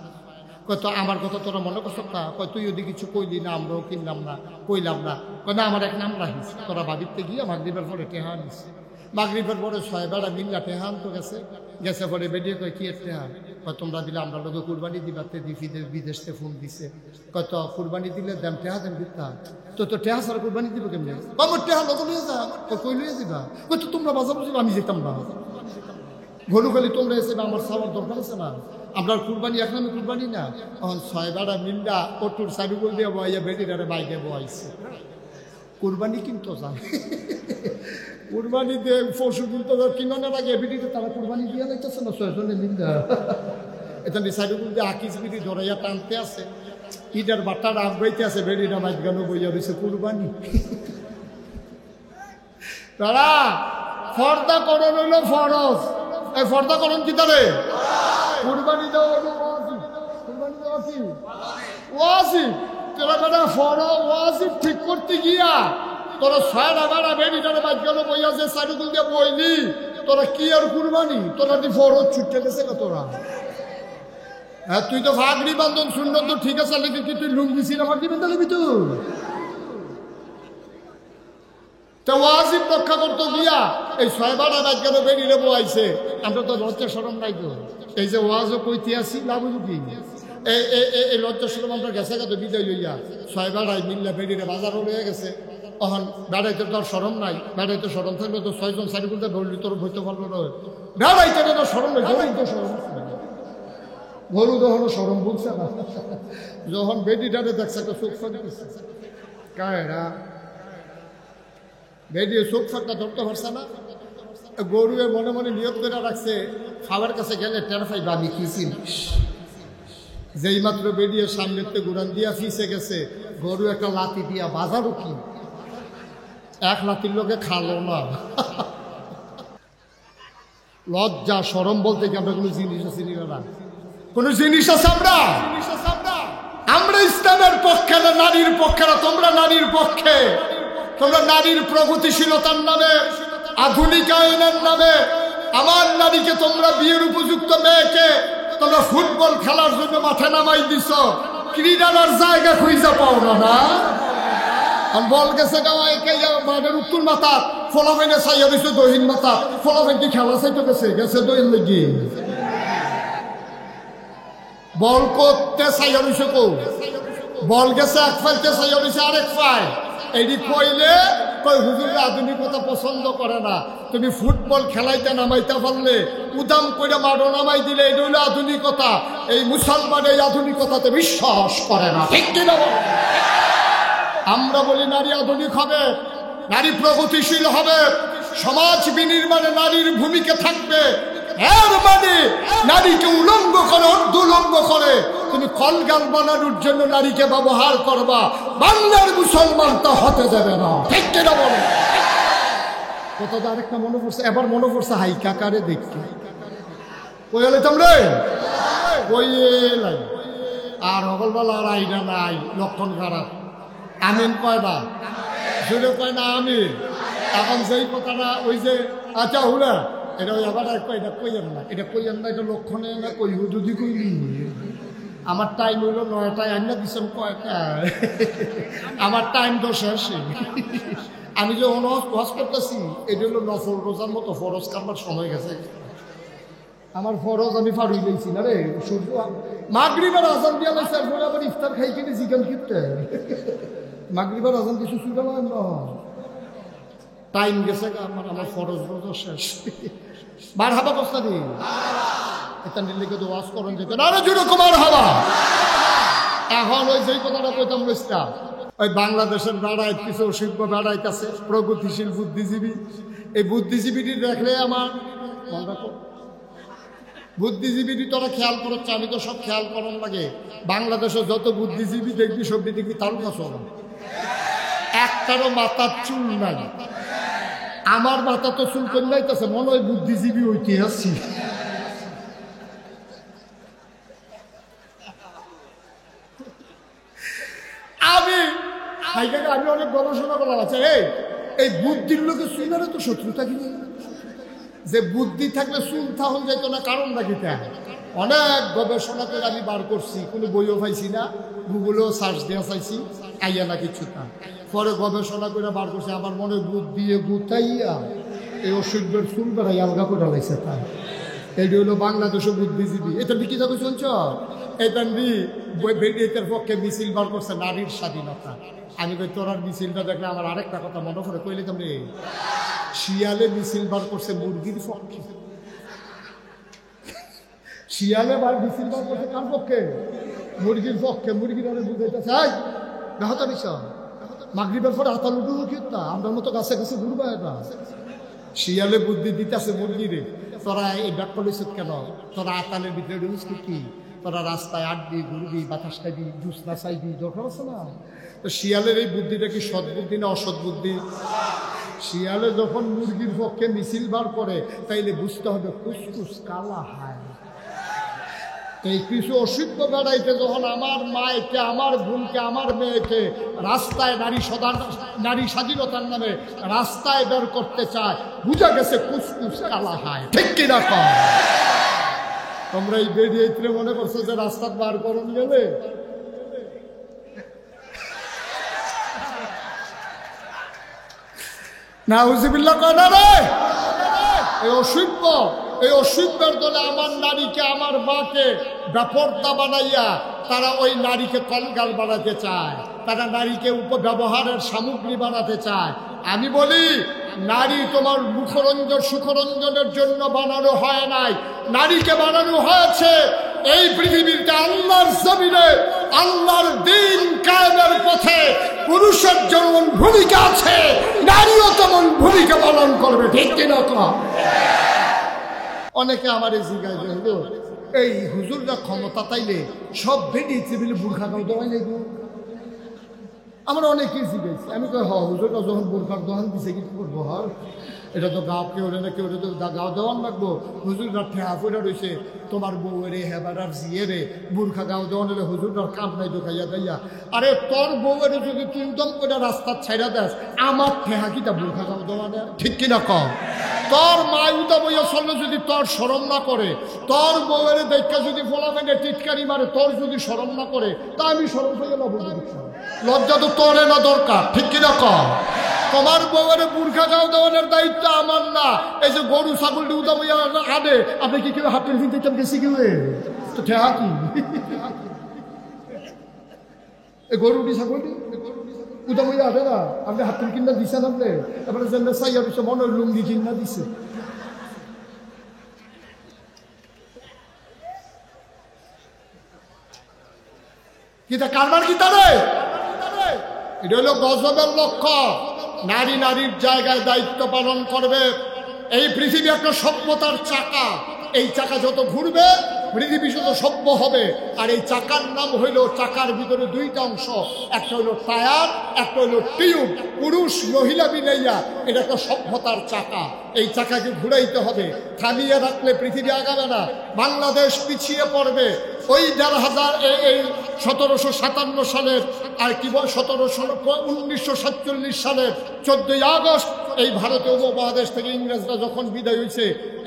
কত আমার কথা তোরা মনে করছ না? কয় তুই ওদিকে কিছু কইলি না, আমরাও কিনলাম না, কইলাম না। কয় না আমার এক নাম রাখিস, তোরা বাড়িতে গিয়ে মাগরিবের পরে টেহা আনিস। মাগরিবের পরে ছয় বেড়া মিল্লা টেহা আনতো গেছে, গেছে পরে বেরিয়ে কয় কি টেহা? কয় তোমরা দিলে আমরা লোকে কুরবানি দিবাতে বিদেশে ফোন দিছে। কত কুরবানি দিলে দাম টেহা দেন দিতাম তো, তো টেহা ছাড়া কুরবানি দিব কেমনি? আমার টেহা লোক লইয়ে যা, কই লইয়ে দিবা? কই তো তোমরা বাজার বুঝিবা, আমি যেতাম না। ঘরু খালি তোমরা এসে আমার সাবার দরকার আছে না? আপনার কুরবানি এখন আমি কুরবানি না, এখন ছয় বেড়া মিল্লা অটুর সাইডুগুল দিয়ে বইয়া বেটিটারে বাইকে বইছে। কুরবানি কিন্তু যায় কুরবানি দিয়ে পশু কিন্তু কিনানোর আগে বেটিতে তারা কুরবানি দিয়ে যাইতেছে না ছয়জনে মিল্লা। এখানে সাইডুগুল দিয়ে আকিস বিটি ধরাইয়া টানতে আছে, ইটার বাট্টার আগ বইতে আছে, বেটিটা মাইক গানো বইয়া রয়েছে কুরবানি। তারা ফর্দা করণ হইল ফরজ। এই ফর্দা করণ কি তারে? কুরবানি দেওয়া ওয়াজিব, কুরবানি দেওয়া কি ওয়াজিব। তোরা বেটা ওয়াজিব ঠিক করতে গিয়া তোরা ছয়টা বেড়া বেড়িটারে বাদ গেল বইয়া যে সাইডুগুল দিয়ে বইলি, তোরা কি আর কুরবানি? তোরা কি ফরজ ছুটতে গেছে না তোরা? হ্যাঁ তুই তো ভাগরি বান্ধন শূন্য তো ঠিক আছে, লেগে কি তুই লুঙ্গি ছিল ভাগরি বান্ধা লিবি তুই? তো ওয়াজিব রক্ষা করতে গিয়া এই ছয় বেড়া বাদ গেল বেড়িরে বইছে। আমরা তো লজ্জা শরম নাই তো, এই যে ওয়াজও কইতে আসি লাভ কি? এই লজ্জা শরম আমরা গেছে কত বিজয় লইয়া ছয় বেড়াই মিল্লা বেড়িরে বাজারও লইয়া গেছে। তখন বেড়াইতে তো আর সরম নাই, বেড়াইতে সরম থাকলে তো ছয়জন চারি করতে ধরলি তোর ভইতে পারলো না। বেড়াইতে তো সরম নেই, গরু তো সরম, গরু তখন সরম বলছে না। যখন বেডিটারে দেখছে একটা চোখ ফাঁক দিচ্ছে, কায়রা বেডিয়ে চোখ ফাঁকটা ধরতে পারছে না। গরুয়ে মনে মনে নিয়ত করে রাখছে, খাবার কাছে গেলে টের পাইবা আমি কি চিনিস। যেই মাত্র বেরিয়ে সামনেতে গুড়ান দিয়া ফিসে গেছে, গরু একটা লাথি দিয়া বাজারও কি এক লাথির লোকে খালো না। লজ্জা শরম বলতে কি আমরা কোনো জিনিস চিনি না? কোন জিনিস আছে আমরা? আমরা ইসলামের পক্ষে না, নারীর পক্ষে না। তোমরা নারীর পক্ষে, তোমরা নারীর প্রগতিশীলতার নামে, আধুনিকায়নের নামে আমার নারীকে তোমরা বিয়ের উপযুক্ত মেয়েকে তোমরা ফুটবল খেলার জন্য মাঠে নামাই দিছ, ক্রীড়ার জায়গা খুঁজে পাও না। না বল গেছে মাঠের উত্তর মাথা ফলাফাইনে চাইয়া দিছে দহিন মাথা, ফলাফাইন কি খেলা চাইতে গেছে গেছে দহিন লেগে বল করতে চাইয়া দিছে কৌ বল গেছে এক ফাইলতে চাইয়া দিছে আরেক ফাইল। এটি কইলে কই হুজুরের আধুনিকতা পছন্দ করে না। তুমি ফুটবল খেলাইতে নামাইতে পারলে উদাম করে মাঠও নামাই দিলে এটা হইলো আধুনিকতা। এই মুসলমান এই আধুনিকতাতে বিশ্বাস করে না, ঠিক কিনা? আমরা বলি নারী আধুনিক হবে, নারী প্রগতিশীল হবে, সমাজ বিনির্মাণে নারীর ভূমিকা থাকবে। এর মানে নারীকে উলঙ্গ করে, অর্ধুলঙ্গ করে তুমি কলগান বানানোর জন্য নারীকে ব্যবহার করবা, বাংলার মুসলমান তা হতে দেবে না, ঠিক কিনা বলে? কথা আরেকটা মনে পড়ছে, এবার মনে পড়ছে হাই কাকারে দেখতে কই হলে তোমরা কই এলাই আর হগলবেলা আর আইনা নাই, লক্ষণ খারাপ। আমিন কয় না, জুড়ে কয় না আমিন। এখন যেই কথাটা ওই যে আচ্ছা হুলা এটা ওই আবার এটা কইয়েন না, এটা কইয়েন না, এটা লক্ষণে না কই যদি কইলি। আমার টাইম হইল 9টায়, আইনা দিচ্ছেন কয়টায়? আমার টাইম তো শেষ। আমি যে ওয়াজ করতেছি এটা হলো নফল রোজার মতো, ফরজ কামার সময় গেছে। আমার ফরজ আমি ফাড়ুই লইছি না রে। সূর্য মাগরিবের আজান দিয়া লাইছে, আর আবার ইফতার খাই কিনে জিগান কিনতে মাগরিবের আজান কিছু শুনলাম না, টাইম গেছে আমার, আমার ফরজ রোজা শেষ। বার হাবা কস্তা দি এটা লিখে তো ওয়াজ করেন যেত না জুড়ে কুমার হাবা। এখন ওই যেই কথাটা কইতাম বুঝতা ওই বাংলাদেশের বেড়ায় কিছু শিল্প বেড়াইতেছে প্রগতিশীল বুদ্ধিজীবী। এই বুদ্ধিজীবীটি দেখলে আমার বুদ্ধিজীবী তোরা খেয়াল করছে, আমি তো সব খেয়াল করার লাগে। বাংলাদেশে যত বুদ্ধিজীবী দেখবি সবটি দেখবি তার কাছে একটারও মাথার চুল নাই। আমার মাথা তো চুল করে নাইতেছে, মনে হয় বুদ্ধিজীবী ঐতিহাসিক। আমি অনেক গবেষণা করা আছে এই বুদ্ধির লোকের চুলের তো শত্রুতা কিনে যে বুদ্ধি থাকলে চুল তাহলে যেত না, কারণ নাকি অনেক গবেষণা করে আমি বার করছি, কোনো বইও পাইছি না, গুগলেও সার্চ দেওয়া চাইছি, আইয়া না কিছু তা পরে গবেষণা করে বার করছি। আমার মনে বুদ্ধি গুতাইয়া এই অসুখের চুল বেড়াই আলগা করে লাগছে তাই। এইটি হলো বাংলাদেশের বুদ্ধিজীবী। এটা কি যাবে শুনছ? এটা এটার পক্ষে মিছিল বার করছে নারীর স্বাধীনতা। আমি কই তোরার মিছিলটা দেখলে আমার আরেকটা কথা মনে করে কইলে তুমি শিয়ালে মিছিল বার করছে মুরগির পক্ষে। শিয়ালে মিছিল বার করছে কার পক্ষে? মুরগির পক্ষে। মুরগির আরে বুঝাইতেছে বেহতা বিষয় মাগরিবের পরে হাতাল উঠু কিতা আমরা মতো গাছে গাছে ঘুরবা। এটা শিয়ালে বুদ্ধি দিতেছে মুরগিরে, তোরা এই ব্যাখ্যা লইছত কেন? তোরা আতালের ভিতরে ঢুকছ কি? তোরা রাস্তায় আটবি ঘুরবি বাতাস খাইবি জুস না চাইবি, দরকার আছে না? তো শিয়ালের এই বুদ্ধিটা কি সৎ বুদ্ধি না অসৎ বুদ্ধি? শিয়ালে যখন মুরগির পক্ষে মিছিল বার করে তাইলে বুঝতে হবে কুসকুস কালা হায়। এই কিছু অসিদ্ধ বেড়াইতে যখন আমার মায়েকে, আমার বোনকে, আমার মেয়েকে রাস্তায় নারী স্বাধীনতার নামে রাস্তায় বের করতে চায়, বুঝা গেছে কুসকুস কালা হায়। ঠিক কিনা কম? তোমরা এই বেরিয়ে মনে করছো যে রাস্তা বার করুন গেলে না হুজিবিল্লাহ কয় না রে। এই অসভ্যের দলে আমার নারীকে, আমার মাকে বেপরদা বানাইয়া তারা ওই নারীকে কঙ্কাল বানাতে চায়, তারা নারীকে উপব্যবহারের সামগ্রী বানাতে চায়। আমি বলি নারী তোমার মুখরঞ্জন সুখরঞ্জনের জন্য বানানো হয় নাই, নারীকে বানানো হয়েছে এই পৃথিবীতে আল্লাহর জমিনে আল্লাহর দ্বীন কায়েমের পথে পুরুষের যেমন ভূমিকা আছে নারীও তেমন ভূমিকা পালন করবে। ঠিক কিনা? অনেকে আমার এই জিজ্ঞাসা হলো এই হুজুররা ক্ষমতা তাইলে সব বেরিয়েছে বলে বুর্খা গাও দেওয়াই নেই। আমরা অনেকেই জিজ্ঞাসি, আমি কই হুজুরটা যখন বুর্খার দোকান দিছে কি করবো? এটা তো গাও কেউ রে না কেউ রে তো গাও দেওয়ান লাগবো। হুজুররা ঠেহা ফেরা রয়েছে তোমার বউ রে হেবারার জিয়ে রে বুর্খা গাও দেওয়ান হলে হুজুরটার কাম নাই দোকাইয়া দাইয়া। আরে তোর বউয়ের যদি তুই উদম করে রাস্তার ছাইরা দেস আমার ঠেহা কিটা বুর্খা গাও দেওয়ানে? ঠিক কিনা কম? তোর মা উদা বইয়া চললে যদি তোর শরম না করে, তোর বউয়ের দেখা যদি ফলাফেনে টিটকারি মারে তোর যদি শরম না করে, তা আমি শরম হয়ে না বলতে দিচ্ছি। লজ্জা তো তোর না দরকার। ঠিক কিনা কম? তোমার বউয়ের বুর্খা গাও দেওয়ানোর দায়িত্ব আমার না। এই যে গরু ছাগল উদা বইয়া আনে, আপনি কি কেউ হাতের ফিনতে গেছি কেউ তো ঠেহা কি? এই গরুটি ছাগলটি উদা বইয়া আনে না, আপনি হাতের কিনা দিছেন আপনি, তারপরে যে চাইয়া দিচ্ছে মনের লুঙ্গি কিনা দিছে। কিতা কারবার কিতা রে? এটা হলো গজবের লক্ষ্য। নারী নারীর জায়গায় দায়িত্ব পালন করবে। এই পৃথিবী একটা সভ্যতার চাকা, এই চাকা যত ঘুরবে পৃথিবী শুধু সভ্য হবে। আর এই চাকার নাম হইল, চাকার ভিতরে দুইটা অংশ, একটা হইল টায়ার, একটা হইল টিউব। পুরুষ মহিলা মিলাইয়া এটা একটা সভ্যতার চাকা। এই চাকাকে ঘুরাইতে হবে, থামিয়ে রাখলে পৃথিবী আগাবে না, বাংলাদেশ পিছিয়ে পড়বে। ওই ১৫০০ এই ১৭৫৭ সালের আর কি 1947 সালের 14ই আগস্ট এই ভারতীয় উপমহাদেশ থেকে ইংরেজরা যখন বিদায় হয়েছে,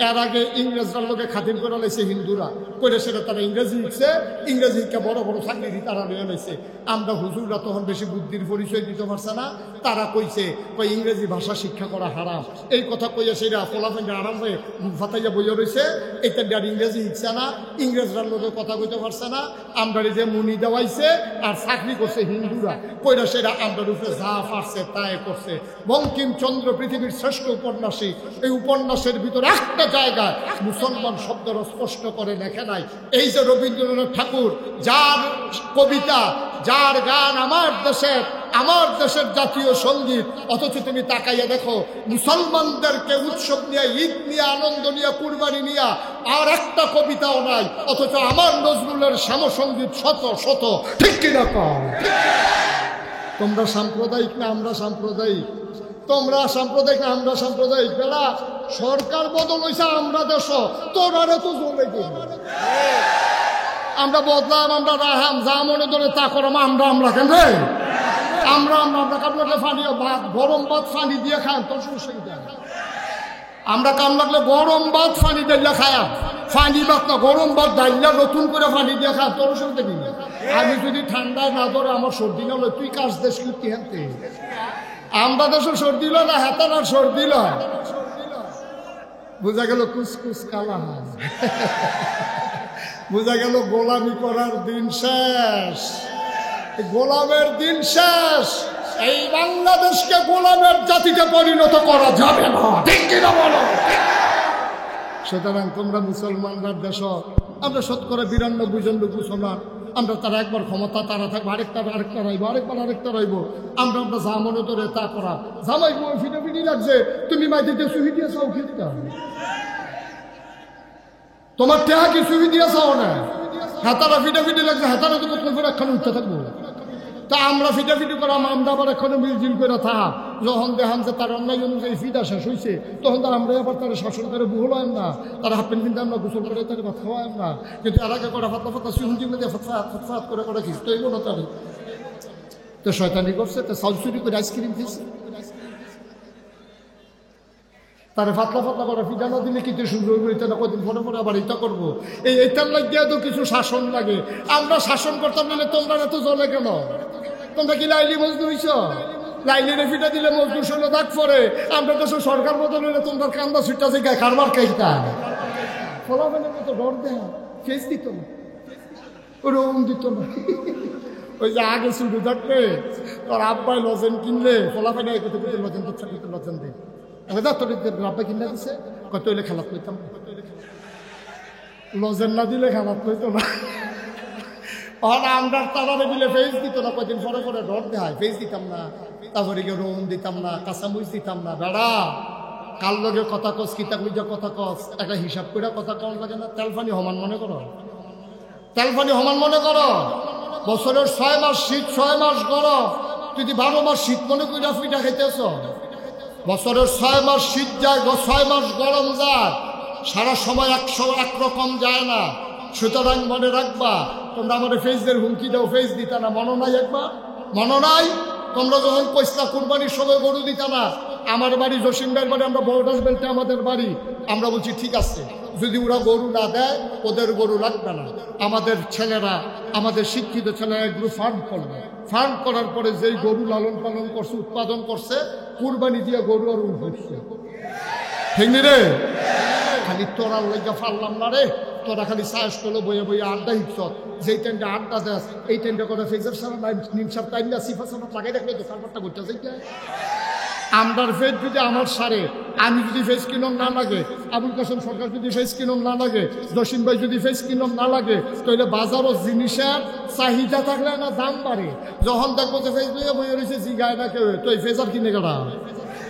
এর আগে ইংরেজরা লোকে খাতির করে লাইছে হিন্দুরা করে, সেটা তারা ইংরেজি লিখছে, ইংরেজিকে বড় বড় চাকরি তারা নিয়ে লাইছে। আমরা হুজুররা তখন বেশি বুদ্ধির পরিচয় দিতে পারছে না, তারা কইছে কই ইংরেজি ভাষা শিক্ষা করা হারাম। এই কথা কইয়া সেটা ফলাফল আরাম হয়ে ফাতাইয়া বইয়া রয়েছে। এটা আর ইংরেজি শিখছে না, ইংরেজরা লোকের কথা কইতে পারছে না। আমরা যে মুনি দেওয়াইছে আর চাকরি করছে হিন্দুরা কইরা, সেটা আমরা রূপে যা পারছে তাই করছে। বঙ্কিমচন্দ্র পৃথিবীর শ্রেষ্ঠ উপন্যাসী, এই উপন্যাসের ভিতরে একটা জায়গায় মুসলমান শব্দটা স্পষ্ট করে লেখে নাই। এই যে রবীন্দ্রনাথ ঠাকুর, যার কবিতা, যার গান আমার দেশের জাতীয় সঙ্গীত, অথচ তুমি তাকাইয়া দেখো মুসলমানদেরকে উৎসব নিয়ে, ঈদ নিয়ে, আনন্দ নিয়ে, কুরবানি নিয়ে আর একটা কবিতাও নাই, অথচ আমার নজরুলের শ্যামসঙ্গীত শত শত। ঠিক কিনা কম? তোমরা সাম্প্রদায়িক না আমরা সাম্প্রদায়িক? তোমরা সাম্প্রদায়িক না আমরা সাম্প্রদায়িক? বেলা সরকার বদল হয়েছে, আমরা দেশ, তোরা তো জ্বলে গেল। আমরা বদলাম, আমরা রাহাম, যা মনে ধরে তা করলাম। আমরা কেন রে? আমরা কাম লাগলে ফানি ভাত, গরম ভাত ফানি দিয়ে খান, তোর সমস্যা। আমরা কাম লাগলে গরম ভাত ফানি ডাইলা খায়া, ফানি ভাত না গরম ভাত ডাইলা নতুন করে ফানি দিয়ে খা, তোর অসুবিধা কি? আমি যদি ঠান্ডায় না ধরে আমার সর্দি না হলে তুই কাজ দেশ করতে হানতে। আমরা দেশে সর্দি না হাতার আর সর্দি বোঝা গেল কুসকুস কালা, বোঝা গেল গোলামি করার দিন শেষ, গোলামের দিন শেষ। এই বাংলাদেশকে গোলামের জাতিতে পরিণত করা যাবে না, ঠিক কিনা বলো? সুতরাং তোমরা মুসলমানদের দেশ, আমরা ৯২% জন লোক মুসলমান, আমরা তারা একবার ক্ষমতা তারা থাকবো, আরেকটা রাইবো, আরেকটা রাইবো। আমরা যা মনে ধরে তা করা। জামাই ফিটাফিটি লাগছে, তুমি মাইদিতে সুহি দিয়ে চাও খেতে, তোমার টেহা কি সুহি দিয়ে চাও না? হাতারা ফিটাফিটি লাগছে, হাতারা তো কোথাও করে একখানে উঠতে থাকবো। তা আমরা ফিটাফিটি করাম, আমরা আবার এখনো মিলজিল করে থাক। যখন দেখান যে তার অন্যায় অনুযায়ী ফিটা শেষ হয়েছে, তখন তো আমরা আবার তারা শাসন করে বুহলাম না, তারা হাফ প্যান্ট কিনতে আমরা গোসল করে তাকে ভাত খাওয়াই না। কিন্তু এর আগে করে ফাতলা সুহুন চিমলে দিয়ে ফাতফাত করে খিস্ত হইব না তার। তো শয়তানি করছে, তো চাউল চুরি করে আইসক্রিম খেয়েছে, তারা ফাতলা করে ফিটা না দিলে কিন্তু সুন্দর করে এটা কদিন পরে আবার এটা করবো। এইটার লাগিয়ে তো কিছু শাসন লাগে। আমরা শাসন করতাম নিলে তোমরা এত জ্বলে কেন? তোমরা কি লাইলি মজদু হইছ? লাইলিরে ফিটা দিলে মজদুর সঙ্গে দাগ পরে। আমরা তো সরকার বদল হইলে তোমরা কান্দা ছুটটা যে গায়ে কারবার খাইতা ফলাফলের মতো ডর দেয়, ফেস দিত না, ওরকম দিত না। ওই যে আগে শুরু থাকবে তোর আব্বাই লজেন কিনলে ফলাফলে লজেন দিচ্ছে, লজেন দিই তোর আব্বাই কিনে দিচ্ছে, কত হইলে খেলাত লইতাম, লজেন না দিলে খেলাত লইতো না। আমরা তারারে দিলে ফেস দিত না, কদিন পরে ডর দেয়, ফেস দিতাম না, তারপরে গিয়ে রোম দিতাম না, কাঁচামরিচ দিতাম না। বেড়া কার লগে কথা কস, কিতা বুঝা কথা কস, একটা হিসাব করে কথা কম লাগে না? তেলফানি সমান মনে করো, তেলফানি সমান মনে করো। বছরের 6 মাস শীত, 6 মাস গরম, তুই 12 মাস শীত মনে কইরা ফিটা খাইতেছ। বছরের 6 মাস শীত যায়, 6 মাস গরম যায়, সারা সময় একরকম যায় না। সুতরাং মনে রাখবা, তোমরা আমাদের ফেসদের হুমকি দাও, ফেস দিতা না, মনে নাই? একবার মনে নাই? তোমরা যখন পয়সা কুরবানির সময় গরু দিতা না, আমার বাড়ি জসিম ভাইয়ের বাড়ি, আমরা বর্ডার বেল্টে আমাদের বাড়ি, আমরা বলছি ঠিক আছে, যদি ওরা গরু না দেয় ওদের গরু লাগবে না। আমাদের ছেলেরা, আমাদের শিক্ষিত ছেলেরা এগুলো ফার্ম করবে, ফার্ম করার পরে যেই গরু লালন পালন করছে, উৎপাদন করছে, কুরবানি দিয়ে গরু আর উঠছে। ঠিক নি রে? খালি তোরা লেগে ফারলাম না রে, তোরা খালি সাহস করলো বইয়ে বইয়ে আড্ডা হিচ্ছ, যেই টাইমটা আড্ডা দেস এই টাইমটা করে ফেজের সারা নিমসার টাইম না সিফা সারা লাগাই রাখলে তো কারবারটা করতে যাই। আমরার ফেজ যদি আমার সারে, আমি যদি ফেস কিনম না লাগে, আবুল কাসেম সরকার যদি ফেস কিনম না লাগে, জসিম ভাই যদি ফেস কিনম না লাগে, তাহলে বাজারও জিনিসের চাহিদা থাকলে না দাম বাড়ে। যখন দেখবো যে ফেস বইয়ে বইয়ে রয়েছে জিগায় না কেউ, তো এই ফেজ আর কিনে গেলা,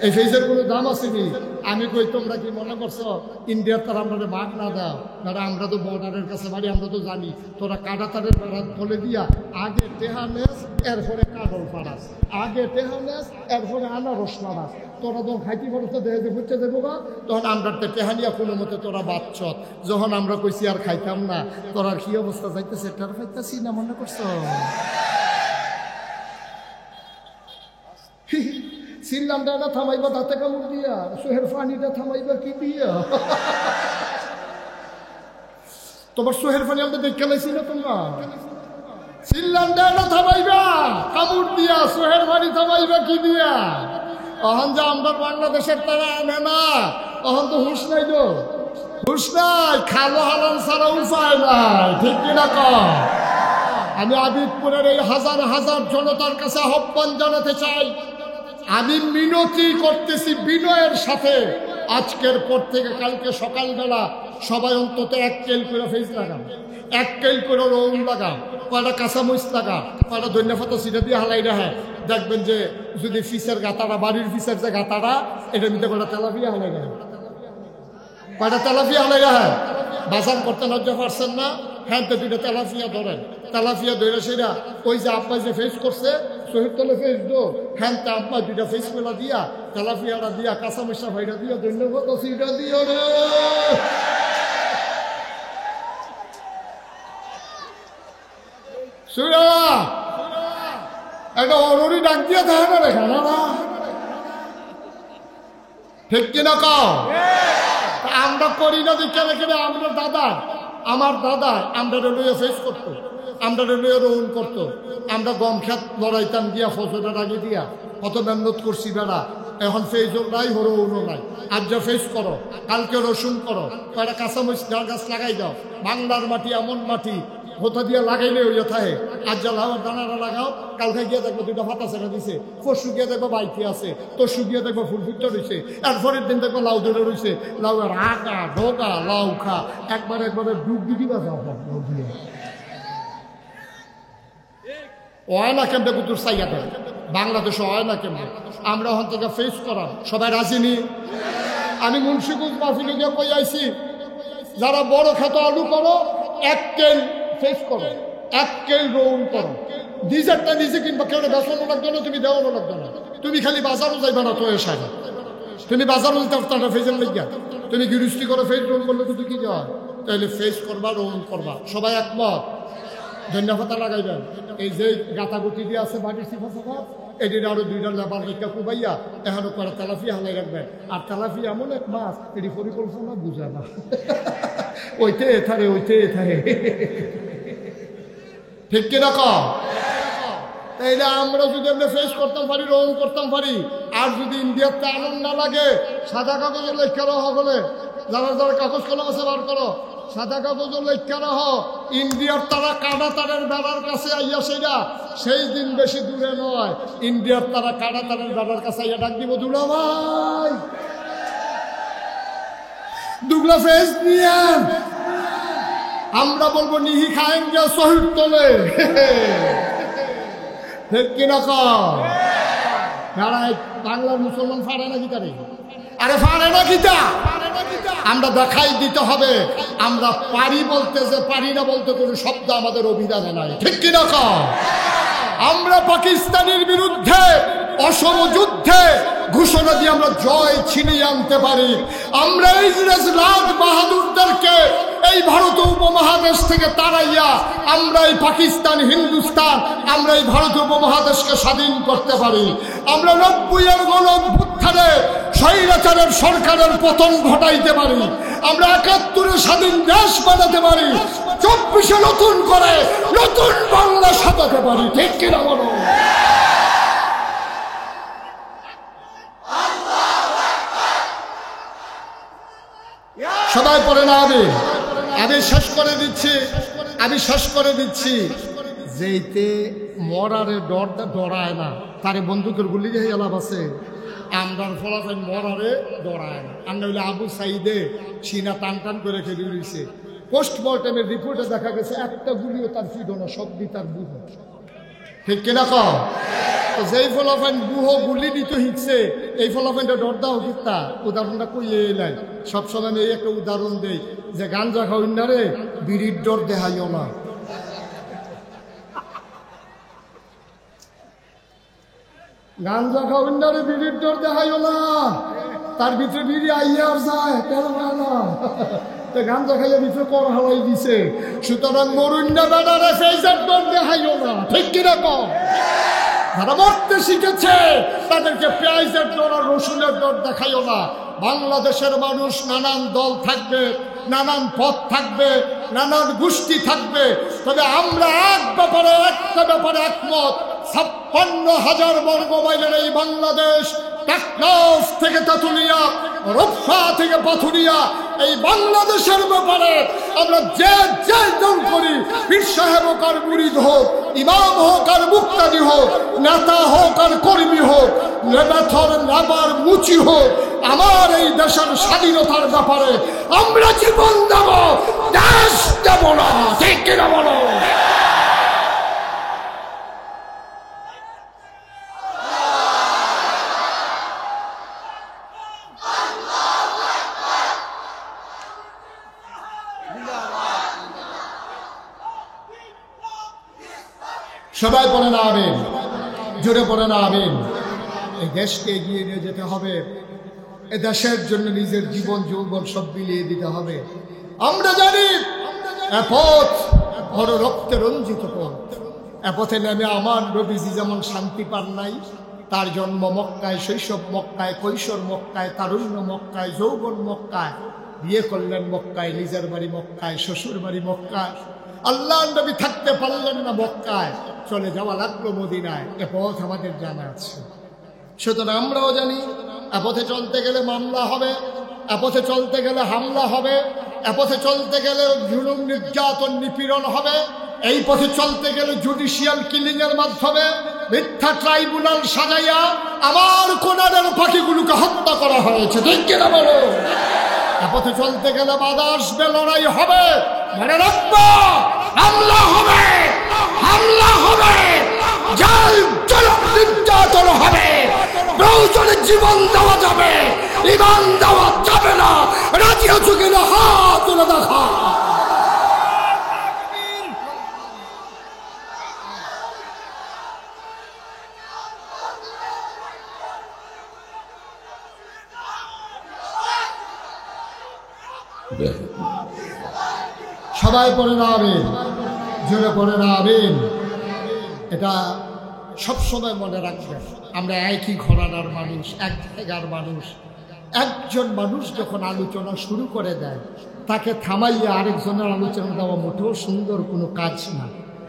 এই ফেজের কোনো দাম আসেনি। আমি কই তোমরা কি মনে করছো ইন্ডিয়ার তারা আমরা ভাগ না দাও? কারণ আমরা তো বর্ডারের কাছে বাড়ি, আমরা তো জানি তোরা কাটাতারের বেড়া বলে দিয়া আগে টেহা নেস, এরপরে কাডল পাড়াস, আগে টেহা নেস, এরপরে আনারস পাড়াস। তোরা যখন খাইতে পারো তো দেখে বুঝতে দেবো গা, তখন আমরা টেহা নিয়ে কোনো মতে তোরা বাচ্চ। যখন আমরা কইছি আর খাইতাম না, তোরা কি অবস্থা যাইতেছে টের খাইতেছি না, মনে করছো? সিল্লামটা না থামাইবা দাঁতে কামড় দিয়া, সোহের ফানিটা থামাইবা কি দিয়া? তোমার সোহের ফানি আমরা দেখে লাইছি না তোমরা? সিল্লামটা না থামাইবা কামড় দিয়া, সোহের ফানি থামাইবা কি দিয়া? অহন যে আমরা বাংলাদেশের তারা আনে না, অহন তো হুশ নাই, তো হুশ নাই, খালো হালান ছাড়া উপায় নাই। ঠিক কিনা কম? আমি আবিদপুরের এই হাজার হাজার জনতার কাছে আহ্বান জানাতে চাই, আমি মিনতি করতেছি বিনয়ের সাথে, আজকের পর থেকে কালকে সকালবেলা সবাই অন্তত 1 কেল করে ফেস লাগান, 1 কেল করে রৌন লাগান, কয়টা কাঁচামরিচ লাগান, কয়টা ধনিয়া পাতা ছিটা দিয়ে হালাই রাখে। দেখবেন যে যদি ফিসের গাতাটা, বাড়ির ফিসের যে গাতাটা, এটার মধ্যে কয়টা তেলাপিয়া হালাই রাখে, কয়টা তেলাপিয়া হালাই রাখে। বাজার করতে লজ্জা পারছেন না? হ্যাঁ, তো 2টা তেলাপিয়া ধরেন, তেলাপিয়া ধরে সেটা ওই যে আব্বা যে ফেস করছে শহীদ তলে ফেস দো, হ্যাঁ তা আব্বা 2টা ফেস মেলা দিয়া তেলাপিয়াটা দিয়া কাঁচামরিচা ভাইটা দিয়া ধন্যবাদ সিটা দিও রে। একটা অরুণী ডাক দিয়ে থাকে না রে খানা না, ঠিক কিনা কও? আমরা করি না দেখে রেখে আমরা দাদা, আমার দাদা আমরা রেলওয়ে ফেস করতো, আমরা রেলওয়ে রোহন করতো, আমরা গম খেত লড়াইতাম দিয়া ফসলের আগে দিয়া কত মেহনত করছি বেড়া। এখন ফেসও নাই, হরৌনও নাই। আজ যা ফেস করো, কালকে রসুন করো, কয়টা কাঁচামরিচ গাছ লাগাই দাও। বাংলার মাটি এমন মাটি, কোথা দিয়ে লাগাইলে ওই থাকে। আজ যা লাউয়ের দানাটা লাগাও, কালকে গিয়ে দেখবো 2টা পাতা ছেড়ে দিছে, পরশু গিয়ে দেখবো বাইতে আছে, তরশু গিয়ে দেখবো ফুল ফুটতে রয়েছে, এরপরের দিন দেখবো লাউ ধরে রয়েছে। লাউয়ের আঁকা ঢোকা লাউ খা একবারে ডুব দিবি বা যাও দিয়ে হয় না কেমন কুতুর চাইয়া দেয়। বাংলাদেশে হয় না কেমন। আমরা ওখান থেকে ফেস করাম, সবাই রাজি নি। আমি মুন্সিগঞ্জ মাহফিলে গিয়ে কই আইছি, যারা বড় খেত আলু করো 1 কেল ফেস করো, 1 কেল রোল করো। ডিজারটা নিজে কিনবা, কেউ বেসনও লাগতো না, তুমি দেওয়ানো লাগতো না। তুমি খালি বাজারও যাইবা না, তো এসে তুমি বাজারও যেতে পারতো না ফেসের লেগিয়া। তুমি গৃহস্থী করে ফেস রোল করলে কিন্তু কি হয়, তাহলে ফেস করবা, রোল করবা। সবাই একমত? ধন্যবাদ লাগাইবেন। এই যে গাতাগুটি দিয়ে আছে বাড়ির সিফা সাফা, এটির আরো 2টা লেবার রেখা কুবাইয়া এখনো করে তেলাপিয়া হালাই রাখবেন। আর তেলাপিয়া এমন এক মাছ, এটি পরিকল্পনা বুঝে না, ওইতে এথারে ওইতে এথারে, ঠিক কিনা কম? তাইলে আমরা যদি আমরা ফেস করতাম পারি, রোল করতাম পারি, আর যদি ইন্ডিয়াতে আনন্দ না লাগে, সাদা কাগজের লেখা রাখা বলে, যারা যারা কাগজ কলম আছে বার করো, সাদা কাগজের লেখা রাখো। ইন্ডিয়ার তারা কাটা তারের বেড়ার কাছে আইয়া সেটা সেই দিন বেশি দূরে নয়। ইন্ডিয়ার তারা কাটা তারের বেড়ার কাছে আইয়া ডাক দিব, দুলা ভাই দুগলা ফেস নিয়ে আমরা বলবো নিহি খায়েঙ্গে শহীদ তোলে, ঠিক কিনা কম? বাংলার মুসলমান ফাড়ে না গীতারে, আরে ফাড়ে না গীতা। আমরা দেখাই দিতে হবে আমরা পারি বলতে, যে পারি না বলতে কোনো শব্দ আমাদের অভিধানে নাই, ঠিক কিনা কম? আমরা পাকিস্তানের বিরুদ্ধে অসম যুদ্ধে ঘোষণা দিয়ে আমরা জয় ছিনিয়ে আনতে পারি। আমরা ইংরেজ রাজ বাহাদুরদেরকে এই ভারত উপমহাদেশ থেকে তাড়াইয়া আমরা এই পাকিস্তান, হিন্দুস্তান, আমরা এই ভারত উপমহাদেশকে স্বাধীন করতে পারি। আমরা 90-এর গণঅভ্যুত্থানে স্বৈরাচারের সরকারের পতন ঘটাইতে পারি। আমরা 71-এ স্বাধীন দেশ বানাতে পারি। 24-এ নতুন করে নতুন বাংলা সাজাতে পারি, ঠিক কিনা বলো? সবাই পড়ে না? আমি শেষ করে দিচ্ছি। যেইতে মরারে ডরায় না, তারে বন্দুকের গুলি যে এলাপ আছে। আমরার ফলাফল মরারে ডরায় না। আমরা হইলে আবু সাইদে সিনা টান টান করে খেলে দিয়েছে। পোস্টমর্টমের রিপোর্টে দেখা গেছে একটা গুলিও তার ফিড না, সবই তার বুহ, ঠিক কিনা কম? যেই ফলাফাইন বুহ গুলি দিত হিকছে, এই ফলাফাইনটা ডর দাও কিতা। উদাহরণটা কইয়ে এলাই, সবসময় আমি এই একটা উদাহরণ দেই যে গাঞ্জা খাওয়াই না রে, বিড়ির ডর দেখাইও না। গাঞ্জা খাওয়াই না রে, বিড়ির ডর দেখাইও না। তার ভিতরে বিড়ি আইয়া আর যায়, কেন না গাঞ্জা খাইয়া ভিতরে কর হাওয়াই দিছে। সুতরাং মরুন্না বেড়ারে ফেজার ডর দেখাইও না, ঠিক কিনা কম? যারা মরতে শিখেছে তাদেরকে পেঁয়াজের ডর আর রসুনের ডর দেখাইও না। বাংলাদেশের মানুষ নানান দল থাকবে, নানান পথ থাকবে, নানান গোষ্ঠী থাকবে, তবে আমরা একটা ব্যাপারে একমত। 56,000 বর্গ মাইলের এই বাংলাদেশ, টেকনাফ থেকে তেঁতুলিয়া, রূপসা থেকে পাথুরিয়া, এই বাংলাদেশের ব্যাপারে আমরা যে যে দল করি, পীর সাহেব হোক আর মুরিদ হোক, ইমাম হোক আর মুক্তাদি হোক, নেতা হোক আর কর্মী হোক, নেবাথর নাবার মুচি হোক, আমার এই দেশের স্বাধীনতার ব্যাপারে আমরা জীবন দেব, দেশ দেব না। ঠিক কিনা বলো? সবাই পড়ে না আমিন, জোরে পড়ে না আমিন। এই দেশকে এগিয়ে নিয়ে যেতে হবে, এ দেশের জন্য নিজের জীবন যৌবন সব বিলিয়ে দিতে হবে। আমরা জানি এ পথ বড় রক্তে রঞ্জিত পথ। এ পথে নেমে আমার নবীজি যেমন শান্তি পান নাই, তার জন্ম মক্কায়, শৈশব মক্কায়, কৈশোর মক্কায়, তারুণ্য মক্কায়, যৌবন মক্কায়, বিয়ে করলেন মক্কায়, নিজের বাড়ি মক্কায়, শ্বশুর বাড়ি মক্কায়। আল্লাহ নবী থাকতে পারলেন না মক্কায়, চলে যাওয়া লাগলো মদিনায়। এ পথ আমাদের জানা আছে। সুতরাং আমরাও জানি এ পথে চলতে গেলে মামলা হবে, এ পথে চলতে গেলে হামলা হবে, এ পথে চলতে গেলে জুলুম নির্যাতন নিপীড়ন হবে, এই পথে চলতে গেলে জুডিশিয়াল কিলিং এর মাধ্যমে মিথ্যা ট্রাইব্যুনাল সাজাইয়া আমার কোনারের পাখিগুলোকে হত্যা করা হয়েছে। ঠিক কিনা বলো? এ পথে চলতে গেলে বাধা আসবে, লড়াই হবে, মনে রাখবো হামলা হবে, হামলা হবে, জেল জুলুম নির্যাতন হবে, প্রয়োজনে জীবন দেওয়া যাবে, ঈমান দেওয়া যাবে না। রাজি আছো কিনা হাত তুলে দেখা। সবাই পড়ে না আমিন, জোরে পড়ে না আমিন। এটা সবসময় মনে রাখবেন, আমরা একই ঘরানার মানুষ, এক জায়গার মানুষ। একজন মানুষ যখন আলোচনা শুরু করে দেয়, তাকে থামাইয়া আরেকজনের আলোচনা দেওয়া মোটেও সুন্দর কোনো কাজ না।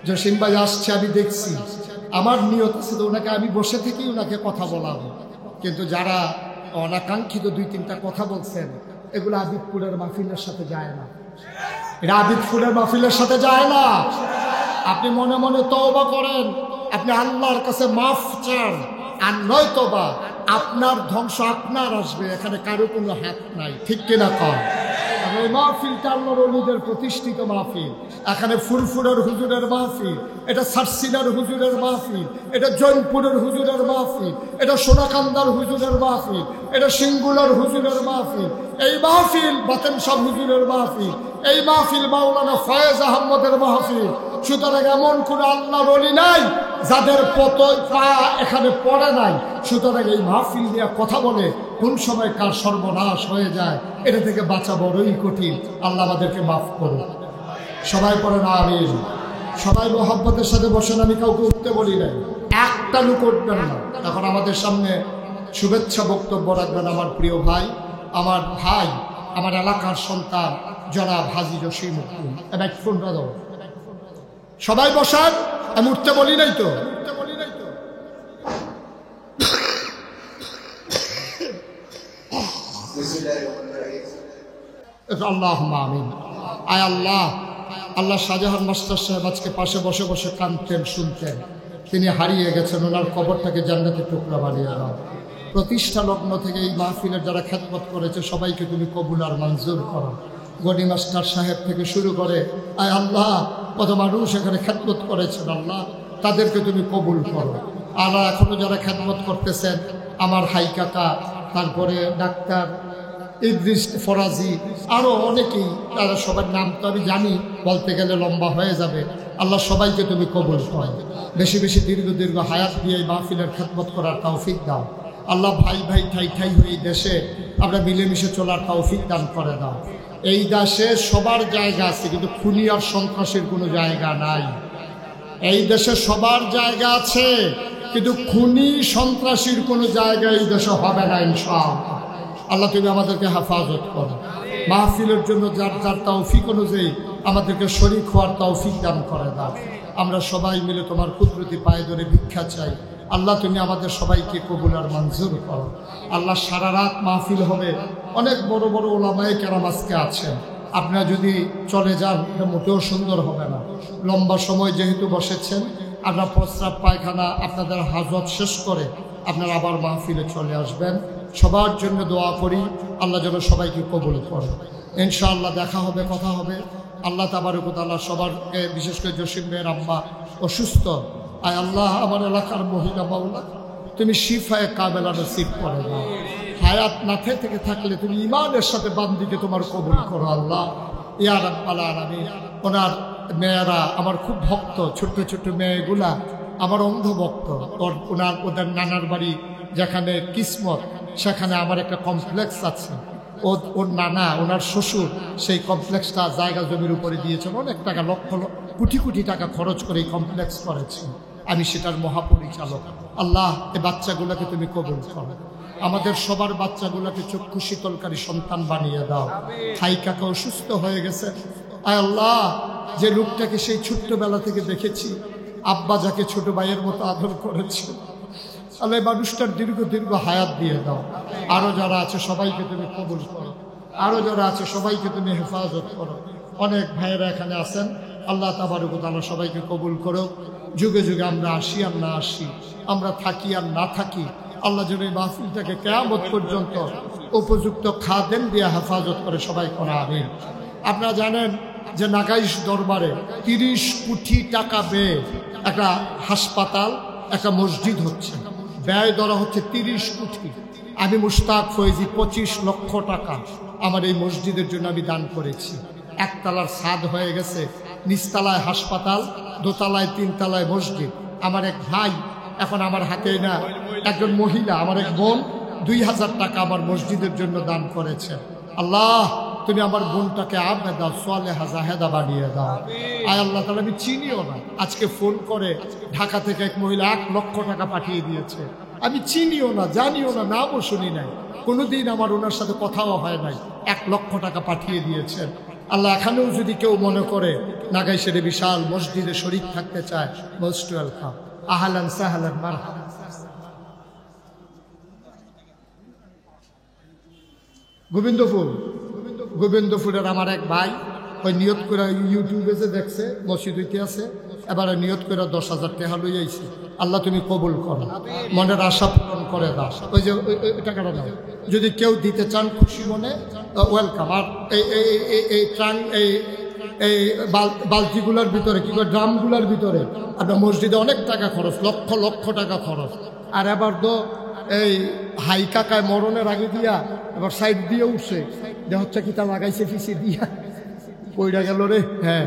জসিম ভাই আসছে, আমি দেখছি, আমার নিয়ত ছিল ওনাকে আমি বসে থেকেই ওনাকে কথা বলাবো, কিন্তু যারা অনাকাঙ্ক্ষিত দুই তিনটা কথা বলছেন, এগুলো আবিদপুরের মাহফিলের সাথে যায় না। এটা আবিদপুরের মাহফিলের সাথে যায় না। আপনি মনে মনে তওবা করেন, আপনি আল্লাহর কাছে মাফ চান, আর নয়তোবা আপনার ধ্বংস আপনার আসবে। এখানে কারো কোনো হাত নাই। ঠিক কিনা কন? এই মাহফিলটা আল্লাহর ওলিদের প্রতিষ্ঠিত মাহফিল। এখানে ফুরফুরের হুজুরের মাহফিল, এটা সারসিনার হুজুরের মাহফিল, এটা জৈনপুরের হুজুরের মাহফিল, এটা সোনাকান্দার হুজুরের মাহফিল, এটা সিঙ্গুলার হুজুরের মাহফিল, এই মাহফিল বাতেন শাহ হুজুরের মাহফিল, এই মাহফিল মাওলানা ফয়েজ আহমদের মাহফিল। সুতরাং এমন কোন আল্লাহর ওলি নাই যাদের পা এখানে পড়ে নাই। সুতরাং এই মাহফিল নিয়ে কথা বলে কোন সময় কার সর্বনাশ হয়ে যায়, এটা থেকে বাঁচা বড়ই কঠিন। আল্লাহ আমাদেরকে মাফ করুন। সবাই পড়ে না আমিন। সবাই মোহাব্বতের সাথে বসেন, আমি কাউকে উঠতে বলি নাই, একটা লোক উঠবেন না। তখন আমাদের সামনে শুভেচ্ছা বক্তব্য রাখবেন আমার প্রিয় ভাই, আমার এলাকার সন্তান জনাব হাজী জসিমউদ্দিন। এবার ফোনটা দাও। সবাই বসান, আমি উঠতে বলি নাই তো। আল্লাহুম্মা আমিন। আয় আল্লাহ, আল্লাহ শাহজাহান মাস্টার সাহেব আজকে পাশে বসে বসে কাঁদতেন, শুনতেন। তিনি হারিয়ে গেছেন, ওনার কবরটাকে জান্নাতের টুকরা বানিয়ে দাও। প্রতিষ্ঠা লগ্ন থেকে এই মাহফিলের যারা খেদমত করেছে সবাইকে তুমি কবুল আর মঞ্জুর করো। গনি মাস্টার সাহেব থেকে শুরু করে আয় আল্লাহ কত মানুষ এখানে খেদমত করেছেন, আল্লাহ তাদেরকে তুমি কবুল করো। আর এখনো যারা খেদমত করতেছেন, আমার হাই কাকা, তারপরে ডাক্তার ইদ্রিস ফরাজি, আরও অনেকেই, তারা সবার নাম তো আমি জানি, বলতে গেলে লম্বা হয়ে যাবে। আল্লাহ সবাইকে তুমি কবুল করো, বেশি বেশি দীর্ঘ হায়াত দিয়ে এই মাহফিলের খেদমত করার তৌফিক দাও। আল্লাহ ভাই ভাই ঠাই ঠাই হয়ে এই দেশে আমরা মিলেমিশে চলার তৌফিক দান করে দাও। এই দেশে সবার জায়গা আছে, কিন্তু খুনি আর সন্ত্রাসের কোনো জায়গা নাই। এই দেশে সবার জায়গা আছে, কিন্তু খুনি সন্ত্রাসীর কোনো জায়গা এই দেশে হবে না ইনশাআল্লাহ। আল্লাহ তুমি আমাদেরকে হেফাজত করো। মাহফিলের জন্য যার যার তৌফিক অনুযায়ী আমাদেরকে শরীক হওয়ার তৌফিক দান করে দাও। আমরা সবাই মিলে তোমার কুদরতি পায়ে ধরে ভিক্ষা চাই। আল্লাহ তুমি আমাদের সবাইকে কবুল আর মঞ্জুর করো। আল্লাহ সারা রাত মাহফিল হবে, অনেক বড় বড় ওলামায়ে কেরাম আজকে আছেন। আপনারা যদি চলে যান এটা মোটেও সুন্দর হবে না। লম্বা সময় যেহেতু বসেছেন, আপনার প্রস্রাব পায়খানা আপনাদের হাজত শেষ করে আপনারা আবার মাহফিলে চলে আসবেন। সবার জন্য দোয়া করি, আল্লাহ যেন সবাইকে কবুল করে। ইনশাআল্লাহ দেখা হবে, কথা হবে। আল্লাহ তাবারক ওয়া তাআলা সবারকে, বিশেষ করে জসিম ভাইয়ের আম্মা অসুস্থ, আয় আল্লাহ আমার এলাকার মহিলা মাওলা তুমি শিফায়ে কামেলা নসিব করে দাও। হায়াত না থেকে থাকলে তুমি ইমানের সাথে বান্দিকে তোমার কবুল করো আল্লাহ, ইয়া রাব্বাল আলামিন। ওনার মেয়েরা আমার খুব ভক্ত, ছোট্ট ছোট্ট মেয়েগুলা আমার অন্ধ ভক্ত। ওদের নানার বাড়ি যেখানে কিসমত, সেখানে আমার একটা কমপ্লেক্স আছে। ওর নানা, ওনার শ্বশুর সেই কমপ্লেক্সটা জায়গা জমির উপরে দিয়েছেন, অনেক টাকা, লক্ষ কোটি কোটি টাকা খরচ করে এই কমপ্লেক্স করেছে। আমি সেটার মহাপরিচালক। আল্লাহ এই বাচ্চাগুলোকে তুমি কবুল করো, আমাদের সবার বাচ্চাগুলোকে চক্ষু শীতলকারী সন্তান বানিয়ে দাও। খাই কাকা অসুস্থ হয়ে গেছে, আয় আল্লাহ যে লোকটাকে সেই ছোট্টবেলা থেকে দেখেছি, আব্বা যাকে ছোট ভাইয়ের মতো আদর করেছে, আল্লাহ মানুষটার দীর্ঘ দীর্ঘ হায়াত দিয়ে দাও। আরও যারা আছে সবাইকে তুমি কবুল করো, আরও যারা আছে সবাইকে তুমি হেফাজত করো। অনেক ভাইয়েরা এখানে আছেন, আল্লাহ তাবারক ওয়া তাআলা সবাইকে কবুল করো। যুগে যুগে আমরা আসি আর না আসি, আমরা থাকি আর না থাকি, আল্লাহ যেন এই মাহফিলটাকে কিয়ামত পর্যন্ত উপযুক্ত খাদেম দিয়ে হেফাজত করে, সবাই করা আমিন। আপনারা জানেন যে নাগাইশ দরবারে 30 কোটি টাকা ব্যয়ে একটা হাসপাতাল, একটা মসজিদ হচ্ছে। ব্যয় ধরা হচ্ছে 30 কোটি। আমি মুশতাক ফয়েজি 25 লক্ষ টাকা আমার এই মসজিদের জন্য আমি দান করেছি। একতলার ছাদ হয়ে গেছে, নিচতলায় হাসপাতাল, দোতলায় 3 তলায় মসজিদ। আমার এক ভাই, এখন আমার হাতে না, একজন মহিলা, আমার এক বোন 2000 টাকা আমার মসজিদের জন্য দান করেছে। আল্লাহ তুমি আমার বোনটাকে আবেদা সালেহা জাহেদা বানিয়ে দাও। আয় আল্লাহ তাআলা, আমি চিনিও না, আজকে ফোন করে ঢাকা থেকে এক মহিলা 1 লক্ষ টাকা পাঠিয়ে দিয়েছে। আমি চিনিও না, জানিও না, নামও শুনি নাই, কোনোদিন আমার ওনার সাথে কথাও হয় নাই, 1 লক্ষ টাকা পাঠিয়ে দিয়েছেন। আল্লাহ এখানেও যদি কেউ মনে করে নাগাইশের বিশাল মসজিদে শরীক থাকতে চায়, মোস্ট ওয়েলকাম, আহলান সাহলান মারহাবা। গোবিন্দপুরের আমার এক ভাই ওই নিয়ত করে ইউটিউবে যে দেখছে মসজিদ হইতে আছে, এবারে নিয়ত করে 10,000 টাকা লই আইছে। আল্লাহ তুমি কবুল করো, মনের আশা পূরণ করে দাও। ওই যে ওই টাকাটা দাও, যদি কেউ দিতে চান খুশি মনে ওয়েলকাম। আর এই ট্রাং এই বালতিগুলোর ভিতরে, কি করে ড্রামগুলোর ভিতরে আপনার মসজিদে অনেক টাকা খরচ, লক্ষ লক্ষ টাকা খরচ। আর এবার তো এই হাই কাকায় মরণের আগে দিয়া এবার সাইড দিয়ে উঠছে, হচ্ছে কি তা লাগাইছে ফিসি দিয়া, কইরা গেল রে। হ্যাঁ,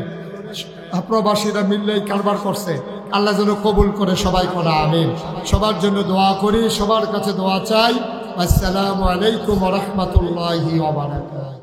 প্রবাসীরা মিললেই কারবার করছে। আল্লাহ যেন কবুল করে, সবাই করা আমিন। সবার জন্য দোয়া করি, সবার কাছে দোয়া চাই। আসসালামু আলাইকুম ওয়া রাহমাতুল্লাহি ওয়া বারাকাতুহু।